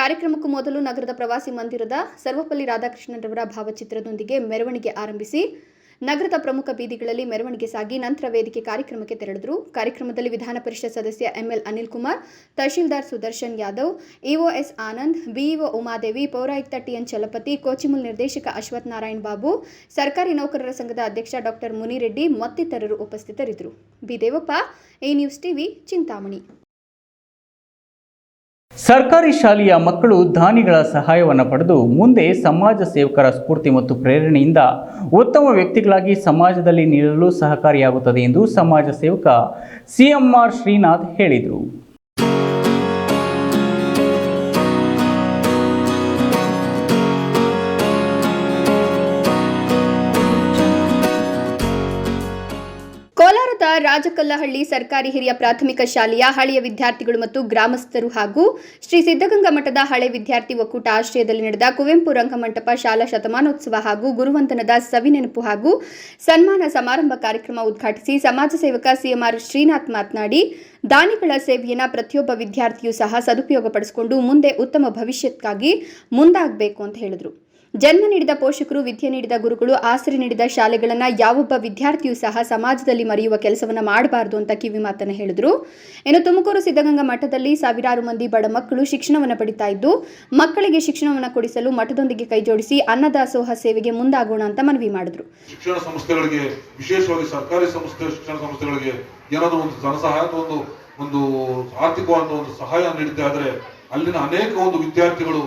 ಕಾರ್ಯಕ್ರಮಕ್ಕೂ ಮೊದಲು ನಗರದ ಪ್ರವಾಸಿ ಮಂದಿರದ ಸರ್ವಪಲ್ಲಿ ರಾಧಾಕೃಷ್ಣನವರ ಭಾವಚಿತ್ರದೊಂದಿಗೆ ಮೆರವಣಿಗೆ ಆರಂಭಿಸಿ ನಗರದ ಪ್ರಮುಖ ಬೀದಿಗಳಲ್ಲಿ ಮೆರವಣಿಗೆ ಸಾಗಿ ನಂತರ ವೇದಿಕೆ ಕಾರ್ಯಕ್ರಮಕ್ಕೆ ತೆರಳಿದರು. ಕಾರ್ಯಕ್ರಮದಲ್ಲಿ ವಿಧಾನ ಪರಿಷತ್ ಸದಸ್ಯ ML Anil Kumar, tahsildar Sudarshan Yadav, EO S Anand, BEO Umadevi, ಪೌರಾಯುಕ್ತ TN ಚಲಪತಿ, ಕೋಚಿಮುಲ್ ನಿರ್ದೇಶಕ ಅಶ್ವಥ್ ನಾರಾಯಣ್ ಬಾಬು, ಸರ್ಕಾರಿ ನೌಕರರ ಸಂಘದ ಅಧ್ಯಕ್ಷ ಡಾಕ್ಟರ್ ಮುನಿರೆಡ್ಡಿ ಮತ್ತಿತರರು ಉಪಸ್ಥಿತರಿದ್ದರು. B Devappa, news TV, Chintamani. ಸರ್ಕಾರಿ ಶಾಲೆಯ ಮಕ್ಕಳು ದಾನಿಗಳ ಸಹಾಯವನ್ನು ಪಡೆದು ಮುಂದೆ ಸಮಾಜ ಸೇವಕರ ಸ್ಫೂರ್ತಿ ಮತ್ತು ಪ್ರೇರಣೆಯಿಂದ ಉತ್ತಮ ವ್ಯಕ್ತಿಗಳಾಗಿ ಸಮಾಜದಲ್ಲಿ ನಿಲ್ಲಲು ಸಹಕಾರಿಯಾಗುತ್ತದೆ ಎಂದು ಸಮಾಜ ಸೇವಕ CMR ಶ್ರೀನಾಥ್ ಹೇಳಿದರು. ಕೋಲಾರದ ರಾಜಕಲ್ಲಹಳ್ಳಿ ಸರ್ಕಾರಿ ಹಿರಿಯ ಪ್ರಾಥಮಿಕ ಶಾಲೆಯ ಹಳೆಯ ವಿದ್ಯಾರ್ಥಿಗಳು ಮತ್ತು ಗ್ರಾಮಸ್ಥರು ಹಾಗೂ ಶ್ರೀ ಸಿದ್ಧಗಂಗಾ ಮಠದ ಹಳೆ ವಿದ್ಯಾರ್ಥಿ ಒಕ್ಕೂಟ ಆಶ್ರಯದಲ್ಲಿ ನಡೆದ ಕುವೆಂಪು ರಂಗಮಂಟಪ ಶಾಲಾ ಶತಮಾನೋತ್ಸವ ಹಾಗೂ ಗುರುವಂದನದ ಸವಿನೆನಪು ಹಾಗೂ ಸನ್ಮಾನ ಸಮಾರಂಭ ಕಾರ್ಯಕ್ರಮ ಉದ್ಘಾಟಿಸಿ ಸಮಾಜ ಸೇವಕ CMR ಶ್ರೀನಾಥ್ ಮಾತನಾಡಿ, ದಾನಿಗಳ ಸೇವೆಯನ್ನು ಪ್ರತಿಯೊಬ್ಬ ವಿದ್ಯಾರ್ಥಿಯೂ ಸಹ ಸದುಪಯೋಗಪಡಿಸಿಕೊಂಡು ಮುಂದೆ ಉತ್ತಮ ಭವಿಷ್ಯಕ್ಕಾಗಿ ಮುಂದಾಗಬೇಕು ಅಂತ ಹೇಳಿದರು. ಜನ್ಮ ನೀಡಿದ ಪೋಷಕರು, ವಿದ್ಯೆ ನೀಡಿದ ಗುರುಗಳು, ಆಸರೆ ನೀಡಿದ ಶಾಲೆಗಳನ್ನು ಯಾವೊಬ್ಬ ವಿದ್ಯಾರ್ಥಿಯೂ ಸಹ ಸಮಾಜದಲ್ಲಿ ಮರೆಯುವ ಕೆಲಸವನ್ನು ಮಾಡಬಾರದು ಅಂತ ಕಿವಿ ಮಾತನ್ನು ಹೇಳಿದರು. ಇನ್ನು ತುಮಕೂರು ಸಿದ್ಧಗಂಗಾ ಮಠದಲ್ಲಿ ಸಾವಿರಾರು ಮಂದಿ ಬಡ ಮಕ್ಕಳು ಶಿಕ್ಷಣವನ್ನು ಪಡಿತಾ ಇದ್ದು, ಮಕ್ಕಳಿಗೆ ಶಿಕ್ಷಣವನ್ನು ಕೊಡಿಸಲು ಮಠದೊಂದಿಗೆ ಕೈಜೋಡಿಸಿ ಅನ್ನದಾಸೋಹ ಸೇವೆಗೆ ಮುಂದಾಗೋಣ ಅಂತ ಮನವಿ ಮಾಡಿದರು. ಶಿಕ್ಷಣ ಸಂಸ್ಥೆಗಳಿಗೆ, ವಿಶೇಷವಾಗಿ ಸರ್ಕಾರಿ ಶಿಕ್ಷಣ ಸಂಸ್ಥೆಗಳಿಗೆ ಏನಾದರೂ ಒಂದು ಧನ ಸಹಾಯ ಅಥವಾ ಒಂದು ಆರ್ಥಿಕವಾದ ಒಂದು ಸಹಾಯ ನೀಡಿದ್ದೆ ಆದರೆ ಅಲ್ಲಿನ ಅನೇಕ ಒಂದು ವಿದ್ಯಾರ್ಥಿಗಳು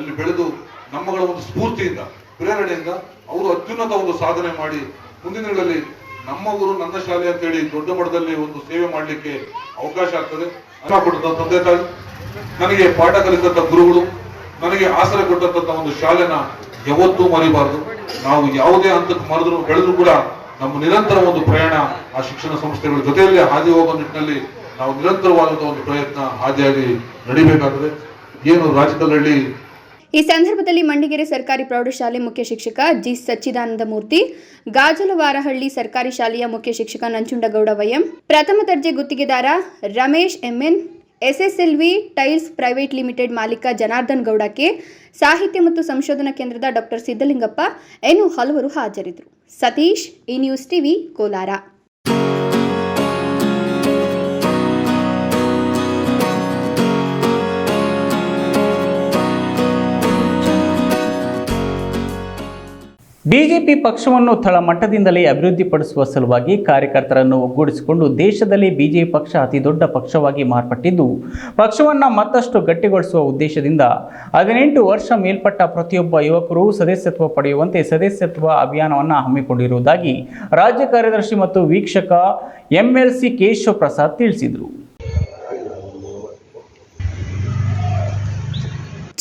ಅಲ್ಲಿ ಬೆಳೆದು ನಮ್ಮಗಳ ಒಂದು ಸ್ಫೂರ್ತಿಯಿಂದ ಪ್ರೇರಣೆಯಿಂದ ಅವರು ಅತ್ಯುನ್ನತ ಒಂದು ಸಾಧನೆ ಮಾಡಿ ಮುಂದಿನ ದಿನಗಳಲ್ಲಿ ನಮ್ಮ ಊರು ನನ್ನ ಶಾಲೆ ಅಂತೇಳಿ ದೊಡ್ಡ ಮಟ್ಟದಲ್ಲಿ ಒಂದು ಸೇವೆ ಮಾಡಲಿಕ್ಕೆ ಅವಕಾಶ ಆಗ್ತದೆ. ಕೊಟ್ಟಂತ ತಂದೆ ತಾಯಿ, ನನಗೆ ಪಾಠ ಕಲಿತಂತ ಗುರುಗಳು, ನನಗೆ ಆಸರೆ ಕೊಟ್ಟಂತ ಒಂದು ಶಾಲೆನ ಯಾವತ್ತೂ ಮರಿಬಾರದು. ನಾವು ಯಾವುದೇ ಹಂತಕ್ಕೆ ಬೆಳೆದ್ರು ಕೂಡ ನಮ್ಮ ನಿರಂತರ ಒಂದು ಪ್ರಯಾಣ ಆ ಶಿಕ್ಷಣ ಸಂಸ್ಥೆಗಳ ಜೊತೆಯಲ್ಲಿ ಹಾದಿ ಹೋಗೋ ನಿಟ್ಟಿನಲ್ಲಿ ನಾವು ನಿರಂತರವಾದಂತಹ ಒಂದು ಪ್ರಯತ್ನ ಹಾದಿಯಾಗಿ ನಡಿಬೇಕಾಗ್ತದೆ. ಏನು ರಾಜ್ಯದಲ್ಲಿ ಈ ಸಂದರ್ಭದಲ್ಲಿ ಮಂಡಿಗೆರೆ ಸರ್ಕಾರಿ ಪ್ರೌಢಶಾಲೆ ಮುಖ್ಯ ಶಿಕ್ಷಕ ಜಿ ಸಚ್ಚಿದಾನಂದ ಮೂರ್ತಿ, ಗಾಜಲವಾರಹಳ್ಳಿ ಸರ್ಕಾರಿ ಶಾಲೆಯ ಮುಖ್ಯ ಶಿಕ್ಷಕ ನಂಜುಂಡಗೌಡ ವೈಎಂ, ಪ್ರಥಮ ದರ್ಜೆ ಗುತ್ತಿಗೆದಾರ Ramesh M N, S S L V tiles private limited ಮಾಲೀಕ ಜನಾರ್ದನ್ ಗೌಡ ಕೆ, ಸಾಹಿತ್ಯ ಮತ್ತು ಸಂಶೋಧನಾ ಕೇಂದ್ರದ ಡಾಕ್ಟರ್ ಸಿದ್ದಲಿಂಗಪ್ಪ ಇನ್ನೂ ಹಲವರು ಹಾಜರಿದ್ದರು. ಸತೀಶ್, ಈ ನ್ಯೂಸ್ ಟಿವಿ, ಕೋಲಾರ. ಬಿಜೆಪಿ ಪಕ್ಷವನ್ನು ತಳಮಟ್ಟದಿಂದಲೇ ಅಭಿವೃದ್ಧಿಪಡಿಸುವ ಸಲುವಾಗಿ ಕಾರ್ಯಕರ್ತರನ್ನು ಒಗ್ಗೂಡಿಸಿಕೊಂಡು ದೇಶದಲ್ಲಿ ಬಿಜೆಪಿ ಪಕ್ಷ ಅತಿ ದೊಡ್ಡ ಪಕ್ಷವಾಗಿ ಮಾರ್ಪಟ್ಟಿದ್ದು, ಪಕ್ಷವನ್ನು ಮತ್ತಷ್ಟು ಗಟ್ಟಿಗೊಳಿಸುವ ಉದ್ದೇಶದಿಂದ 18 ವರ್ಷ ಮೇಲ್ಪಟ್ಟ ಪ್ರತಿಯೊಬ್ಬ ಯುವಕರು ಸದಸ್ಯತ್ವ ಪಡೆಯುವಂತೆ ಸದಸ್ಯತ್ವ ಅಭಿಯಾನವನ್ನು ಹಮ್ಮಿಕೊಂಡಿರುವುದಾಗಿ ರಾಜ್ಯ ಕಾರ್ಯದರ್ಶಿ ಮತ್ತು ವೀಕ್ಷಕ ಎಂಎಲ್ಸಿ ಕೇಶವ ಪ್ರಸಾದ್ ತಿಳಿಸಿದರು.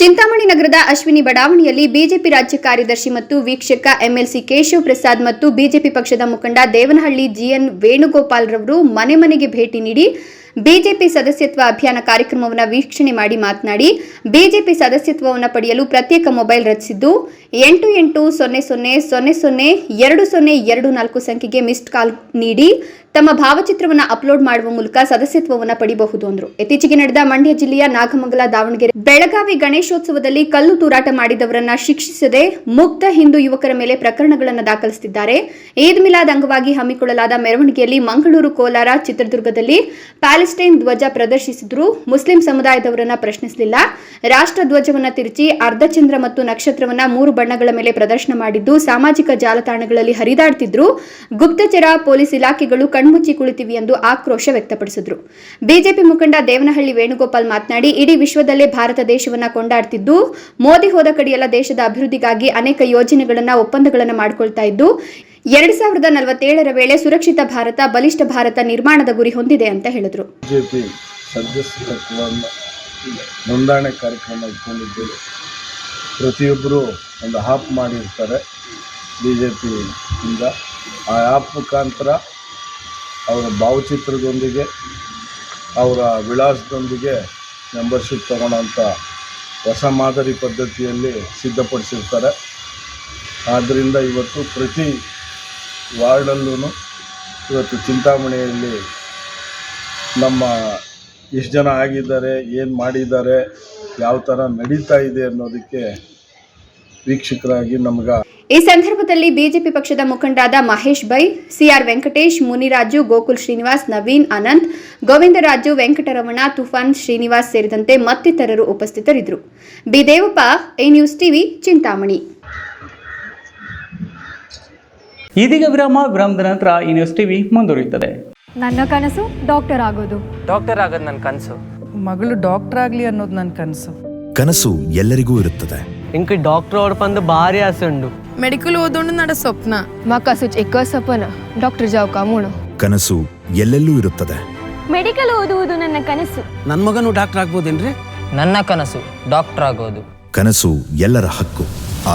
ಚಿಂತಾಮಣಿ ನಗರದ ಅಶ್ವಿನಿ ಬಡಾವಣೆಯಲ್ಲಿ ಬಿಜೆಪಿ ರಾಜ್ಯ ಕಾರ್ಯದರ್ಶಿ ಮತ್ತು ವೀಕ್ಷಕ ಎಂಎಲ್ಸಿ ಕೇಶವ ಪ್ರಸಾದ್ ಮತ್ತು ಬಿಜೆಪಿ ಪಕ್ಷದ ಮುಖಂಡ ದೇವನಹಳ್ಳಿ ಜಿಎನ್ ವೇಣುಗೋಪಾಲ್ ರವರು ಮನೆ ಮನೆಗೆ ಭೇಟಿ ನೀಡಿ ಬಿಜೆಪಿ ಸದಸ್ಯತ್ವ ಅಭಿಯಾನ ಕಾರ್ಯಕ್ರಮವನ್ನು ವೀಕ್ಷಣೆ ಮಾಡಿ ಮಾತನಾಡಿ, ಬಿಜೆಪಿ ಸದಸ್ಯತ್ವವನ್ನು ಪಡೆಯಲು ಪ್ರತ್ಯೇಕ ಮೊಬೈಲ್ ರಚಿಸಿದ್ದು 8800002024 ಸಂಖ್ಯೆಗೆ ಮಿಸ್ಡ್ ಕಾಲ್ ನೀಡಿ ತಮ್ಮ ಭಾವಚಿತ್ರವನ್ನು ಅಪ್ಲೋಡ್ ಮಾಡುವ ಮೂಲಕ ಸದಸ್ಯತ್ವವನ್ನು ಪಡೆಯಬಹುದು ಎಂದರು. ಇತ್ತೀಚೆಗೆ ನಡೆದ ಮಂಡ್ಯ ಜಿಲ್ಲೆಯ ನಾಗಮಂಗಲ, ದಾವಣಗೆರೆ, ಬೆಳಗಾವಿ ಗಣೇಶೋತ್ಸವದಲ್ಲಿ ಕಲ್ಲು ತೂರಾಟ ಮಾಡಿದವರನ್ನ ಶಿಕ್ಷಿಸದೆ ಮುಗ್ಧ ಹಿಂದೂ ಯುವಕರ ಮೇಲೆ ಪ್ರಕರಣಗಳನ್ನು ದಾಖಲಿಸುತ್ತಿದ್ದಾರೆ. ಈದ್ ಮಿಲಾದ್ ಅಂಗವಾಗಿ ಹಮ್ಮಿಕೊಳ್ಳಲಾದ ಮೆರವಣಿಗೆಯಲ್ಲಿ ಮಂಗಳೂರು, ಕೋಲಾರ, ಚಿತ್ರದುರ್ಗದಲ್ಲಿ ಪ್ಯಾಲೆಸ್ಟೈನ್ ಧ್ವಜ ಪ್ರದರ್ಶಿಸಿದ್ರು. ಮುಸ್ಲಿಂ ಸಮುದಾಯದವರನ್ನ ಪ್ರಶ್ನಿಸಲಿಲ್ಲ. ರಾಷ್ಟ್ರ ಧ್ವಜವನ್ನ ತಿರುಚಿ ಅರ್ಧಚಂದ್ರ ಮತ್ತು ನಕ್ಷತ್ರವನ್ನ 3 ಬಣ್ಣಗಳ ಮೇಲೆ ಪ್ರದರ್ಶನ ಮಾಡಿದ್ದು ಸಾಮಾಜಿಕ ಜಾಲತಾಣಗಳಲ್ಲಿ ಹರಿದಾಡ್ತಿದ್ರು. ಗುಪ್ತಚರ, ಪೊಲೀಸ್ ಇಲಾಖೆಗಳು ಕಣ್ಮುಚ್ಚಿ ಕುಳಿತಿವೆ ಎಂದು ಆಕ್ರೋಶ ವ್ಯಕ್ತಪಡಿಸಿದ್ರು. ಬಿಜೆಪಿ ಮುಖಂಡ ದೇವನಹಳ್ಳಿ ವೇಣುಗೋಪಾಲ್ ಮಾತನಾಡಿ, ಇಡೀ ವಿಶ್ವದಲ್ಲೇ ಭಾರತ ದೇಶವನ್ನ ಕೊಂಡಾಡ್ತಿದ್ದು, ಮೋದಿ ಹೋದ ಕಡೆಯೆಲ್ಲ ದೇಶದ ಅಭಿವೃದ್ಧಿಗಾಗಿ ಅನೇಕ ಯೋಜನೆಗಳನ್ನ, ಒಪ್ಪಂದಗಳನ್ನು ಮಾಡಿಕೊಳ್ತಾ ಇದ್ದು 2047ರ ವೇಳೆ ಸುರಕ್ಷಿತ ಭಾರತ, ಬಲಿಷ್ಠ ಭಾರತ ನಿರ್ಮಾಣದ ಗುರಿ ಹೊಂದಿದೆ ಅಂತ ಹೇಳಿದ್ರು. ಬಿಜೆಪಿ ಸದಸ್ಯತ್ವವನ್ನು ನೋಂದಣಿ ಕಾರ್ಯಕ್ರಮ ಇಟ್ಕೊಂಡಿದ್ದೇವೆ. ಪ್ರತಿಯೊಬ್ಬರು ಒಂದು ಆ್ಯಪ್ ಮಾಡಿರ್ತಾರೆ ಬಿಜೆಪಿಯಿಂದ. ಆ ಆ್ಯಪ್ ಮುಖಾಂತರ ಅವರ ಭಾವಚಿತ್ರದೊಂದಿಗೆ, ಅವರ ವಿಳಾಸದೊಂದಿಗೆ ಮೆಂಬರ್ಶಿಪ್ ತಗೊಳ್ಳೋಂಥ ಹೊಸ ಮಾದರಿ ಪದ್ಧತಿಯಲ್ಲಿ ಸಿದ್ಧಪಡಿಸಿರ್ತಾರೆ. ಆದ್ದರಿಂದ ಇವತ್ತು ಪ್ರತಿ ವಾರ್ಡಲ್ಲೂ ಇವತ್ತು ಚಿಂತಾಮಣಿಯಲ್ಲಿ ನಮ್ಮ ಎಷ್ಟು ಜನ ಆಗಿದ್ದಾರೆ, ಏನು ಮಾಡಿದ್ದಾರೆ, ಯಾವ ಥರ ನಡೀತಾ ಇದೆ ಅನ್ನೋದಕ್ಕೆ ವೀಕ್ಷಕರಾಗಿ ನಮ್ಗೆ. ಈ ಸಂದರ್ಭದಲ್ಲಿ ಬಿಜೆಪಿ ಪಕ್ಷದ ಮುಖಂಡರಾದ ಮಹೇಶ್ ಬೈ, ಸಿಆರ್ ವೆಂಕಟೇಶ್, ಮುನಿರಾಜು, ಗೋಕುಲ್ ಶ್ರೀನಿವಾಸ್, ನವೀನ್, ಅನಂತ್, ಗೋವಿಂದರಾಜು, ವೆಂಕಟರಮಣ, ತುಫಾನ್ ಶ್ರೀನಿವಾಸ್ ಸೇರಿದಂತೆ ಮತ್ತಿತರರು ಉಪಸ್ಥಿತರಿದ್ದರು. B Devappa, A news TV, Chintamani. ಇದೀಗ ವಿರಾಮದ ನಂತರ ಈ ನ್ಯೂಸ್ ಟಿವಿ ಮುಂದುವರಿಯುತ್ತದೆ. ನನ್ನ ಕನಸು ಡಾಕ್ಟರ್ ಆಗೋದು. ಡಾಕ್ಟರ್ ಆಗೋದು ನನ್ನ ಕನಸು. ಮಗಳು ಡಾಕ್ಟರ್ ಆಗಲಿ ಅನ್ನೋದು ನನ್ನ ಕನಸು. ಕನಸು ಎಲ್ಲರಿಗೂ ಇರುತ್ತದೆ. ಇಂಕ ಡಾಕ್ಟರ್ ಓಡ್ಪಂದು ಭಾರಿ ಆಸೆ ಉಂಡು. ಮೆಡಿಕಲ್ ಓದೋಣ ನಡ ಸ್ವಪ್ನ. ಮಾಕಾಸು ಚಿಕ್ಕ ಸಪನ ಡಾಕ್ಟರ್ ಜಾವ್ ಕಾಮೂಣ. ಕನಸು ಎಲ್ಲೆಲ್ಲೂ ಇರುತ್ತದೆ. ಮೆಡಿಕಲ್ ಓದುವುದು ನನ್ನ ಕನಸು. ನನ್ನ ಮಗನು ಡಾಕ್ಟರ್ ಆಗ್ಬೋದೇನ್ರಿ? ನನ್ನ ಕನಸು ಡಾಕ್ಟರ್ ಆಗೋದು. ಕನಸು ಎಲ್ಲರ ಹಕ್ಕು.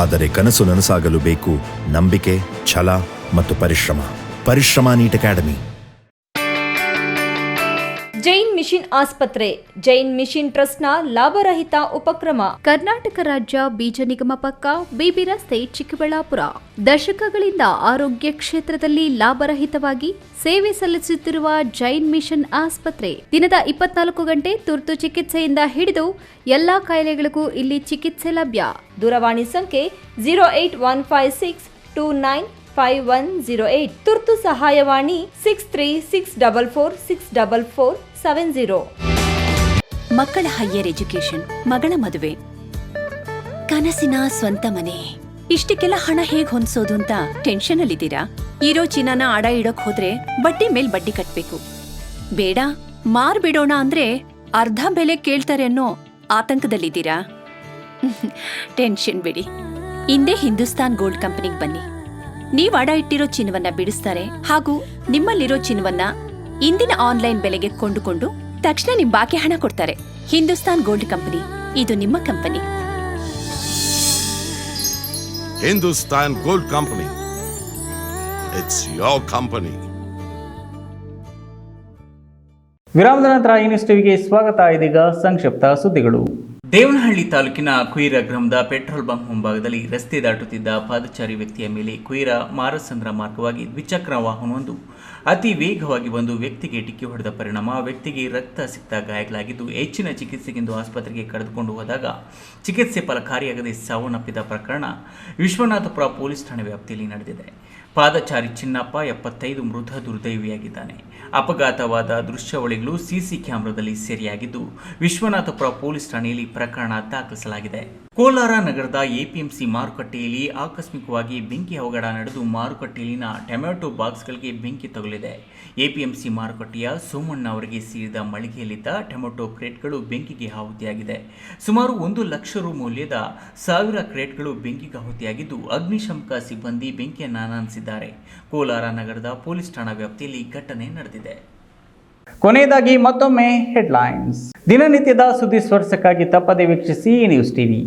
ಆದರೆ ಕನಸು ನನಸಾಗಲು ಬೇಕು ನಂಬಿಕೆ, ಛಲ ಮತ್ತು ಪರಿಶ್ರಮ. Neat academy. ಜೈನ್ ಮಿಷನ್ ಆಸ್ಪತ್ರೆ, ಜೈನ್ ಮಿಷನ್ ಟ್ರಸ್ಟ್ನ ಲಾಭರಹಿತ ಉಪಕ್ರಮ. ಕರ್ನಾಟಕ ರಾಜ್ಯ ಬೀಜ ನಿಗಮ ಪಕ್ಕ, ಬಿಬಿ ರಸ್ತೆ, ಚಿಕ್ಕಬಳ್ಳಾಪುರ. ದಶಕಗಳಿಂದ ಆರೋಗ್ಯ ಕ್ಷೇತ್ರದಲ್ಲಿ ಲಾಭರಹಿತವಾಗಿ ಸೇವೆ ಸಲ್ಲಿಸುತ್ತಿರುವ ಜೈನ್ ಮಿಷನ್ ಆಸ್ಪತ್ರೆ ದಿನದ 24 ಗಂಟೆ ತುರ್ತು ಚಿಕಿತ್ಸೆಯಿಂದ ಹಿಡಿದು ಎಲ್ಲಾ ಕಾಯಿಲೆಗಳಿಗೂ ಇಲ್ಲಿ ಚಿಕಿತ್ಸೆ ಲಭ್ಯ. ದೂರವಾಣಿ ಸಂಖ್ಯೆ 08156295108. ತುರ್ತು ಸಹಾಯವಾಣಿ 6364464470. ಮಕ್ಕಳ ಹೈಯರ್ ಎಜುಕೇಶನ್, ಮಗಳ ಮದುವೆ, ಕನಸಿನ ಸ್ವಂತ ಮನೆ, ಇಷ್ಟಕ್ಕೆಲ್ಲ ಹಣ ಹೇಗ್ ಹೊಂದ್ಸೋದು ಅಂತ ಟೆನ್ಷನ್ ಅಲ್ಲಿದ್ದೀರಾ? ಇರೋ ಚಿನ್ನನ ಅಡ ಇಡೋಕ್ ಹೋದ್ರೆ ಬಡ್ಡಿ ಮೇಲ್ ಬಡ್ಡಿ ಕಟ್ಬೇಕು. ಬೇಡ, ಮಾರ್ಬಿಡೋಣ ಅಂದ್ರೆ ಅರ್ಧ ಬೆಲೆ ಕೇಳ್ತಾರೆ ಅನ್ನೋ ಆತಂಕದಲ್ಲಿದ್ದೀರಾ? ಟೆನ್ಷನ್ ಬಿಡಿ. ಇಂದೇ ಹಿಂದೂಸ್ತಾನ್ ಗೋಲ್ಡ್ ಕಂಪನಿಗೆ ಬನ್ನಿ. ನೀವು ಅಡ ಇಟ್ಟಿರೋ ಚಿನ್ನವನ್ನ ಬಿಡಿಸ್ತಾರೆ ಹಾಗೂ ನಿಮ್ಮಲ್ಲಿರೋ ಚಿನ್ನವನ್ನ ಇಂದಿನ ಆನ್ಲೈನ್ ಬೆಲೆಗೆ ಕೊಂಡುಕೊಂಡು ತಕ್ಷಣ ನಿಮ್ ಬಾಕಿ ಹಣ ಕೊಡ್ತಾರೆ. ಹಿಂದೂಸ್ತಾನ್ ಗೋಲ್ಡ್ ಕಂಪನಿ, ಇದು ನಿಮ್ಮ company. Hindustan gold company, it's your company. ವಿರಾಮದ ನಂತರ ಈ ನ್ಯೂಸ್ ಟಿವಿಗೆ ಸ್ವಾಗತ. ಇದೀಗ ಸಂಕ್ಷಿಪ್ತ ಸುದ್ದಿಗಳು. ದೇವನಹಳ್ಳಿ ತಾಲೂಕಿನ ಕುಯಿರ ಗ್ರಾಮದ ಪೆಟ್ರೋಲ್ ಬಂಕ್ ಮುಂಭಾಗದಲ್ಲಿ ರಸ್ತೆ ದಾಟುತ್ತಿದ್ದ ಪಾದಚಾರಿ ವ್ಯಕ್ತಿಯ ಮೇಲೆ ಕುಯಿರ ಮಾರಸಂದ್ರ ಮಾರ್ಗವಾಗಿ ದ್ವಿಚಕ್ರ ವಾಹನವೊಂದು ಅತಿ ವೇಗವಾಗಿ ಒಂದು ವ್ಯಕ್ತಿಗೆ ಡಿಕ್ಕಿ ಹೊಡೆದ ಪರಿಣಾಮ ವ್ಯಕ್ತಿಗೆ ರಕ್ತಸಿಕ್ತ ಗಾಯಗಳಾಗಿದ್ದು ಹೆಚ್ಚಿನ ಚಿಕಿತ್ಸೆಗೆಂದು ಆಸ್ಪತ್ರೆಗೆ ಕರೆದುಕೊಂಡು ಹೋದಾಗ ಚಿಕಿತ್ಸೆ ಫಲಕಾರಿಯಾಗದೆ ಸಾವನ್ನಪ್ಪಿದ ಪ್ರಕರಣ ವಿಶ್ವನಾಥಪುರ ಪೊಲೀಸ್ ಠಾಣೆ ವ್ಯಾಪ್ತಿಯಲ್ಲಿ ನಡೆದಿದೆ. ಪಾದಚಾರಿ ಚಿನ್ನಪ್ಪ 75 ಮೃತ ದುರ್ದೈವಿಯಾಗಿದ್ದಾನೆ. ಅಪಘಾತವಾದ ದೃಶ್ಯಾವಳಿಗಳು ಸಿಸಿ ಕ್ಯಾಮೆರಾದಲ್ಲಿ ಸೆರೆಯಾಗಿದ್ದು ವಿಶ್ವನಾಥಪುರ ಪೊಲೀಸ್ ಠಾಣೆಯಲ್ಲಿ ಪ್ರಕರಣ ದಾಖಲಿಸಲಾಗಿದೆ. ಕೋಲಾರ ನಗರದ ಎಪಿಎಂಸಿ ಮಾರುಕಟ್ಟೆಯಲ್ಲಿ ಆಕಸ್ಮಿಕವಾಗಿ ಬೆಂಕಿ ಅವಘಡ ನಡೆದು ಮಾರುಕಟ್ಟೆಯಲ್ಲಿನ ಟೊಮೆಟೊ ಬಾಕ್ಸ್ಗಳಿಗೆ ಬೆಂಕಿ ತಗುಲಿದೆ. ಎಪಿಎಂಸಿ ಮಾರುಕಟ್ಟೆಯ ಸೋಮಣ್ಣ ಅವರಿಗೆ ಸೇರಿದ ಮಳಿಗೆಯಲ್ಲಿದ್ದ ಟೊಮೆಟೊ ಕ್ರೇಟ್ಗಳು ಬೆಂಕಿಗೆ ಆಹುತಿಯಾಗಿದೆ. ಸುಮಾರು 1 ಲಕ್ಷ ರು ಮೌಲ್ಯದ 1000 ಕ್ರೇಟ್ಗಳು ಬೆಂಕಿಗೆ ಆಹುತಿಯಾಗಿದ್ದು ಅಗ್ನಿಶಾಮಕ ಸಿಬ್ಬಂದಿ ಬೆಂಕಿಯನ್ನು ಆನಂದಿಸಿದ್ದಾರೆ. ಕೋಲಾರ ನಗರದ ಪೊಲೀಸ್ ಠಾಣಾ ವ್ಯಾಪ್ತಿಯಲ್ಲಿ ಘಟನೆ ನಡೆದಿದೆ. ಕೊನೆಯದಾಗಿ ಮತ್ತೊಮ್ಮೆ ಹೆಡ್ಲೈನ್ಸ್. ದಿನನಿತ್ಯದ ಸುದ್ದಿ ಸ್ಪರ್ಶಕ್ಕಾಗಿ ತಪ್ಪದೆ ವೀಕ್ಷಿಸಿ ನ್ಯೂಸ್ ಟಿವಿ.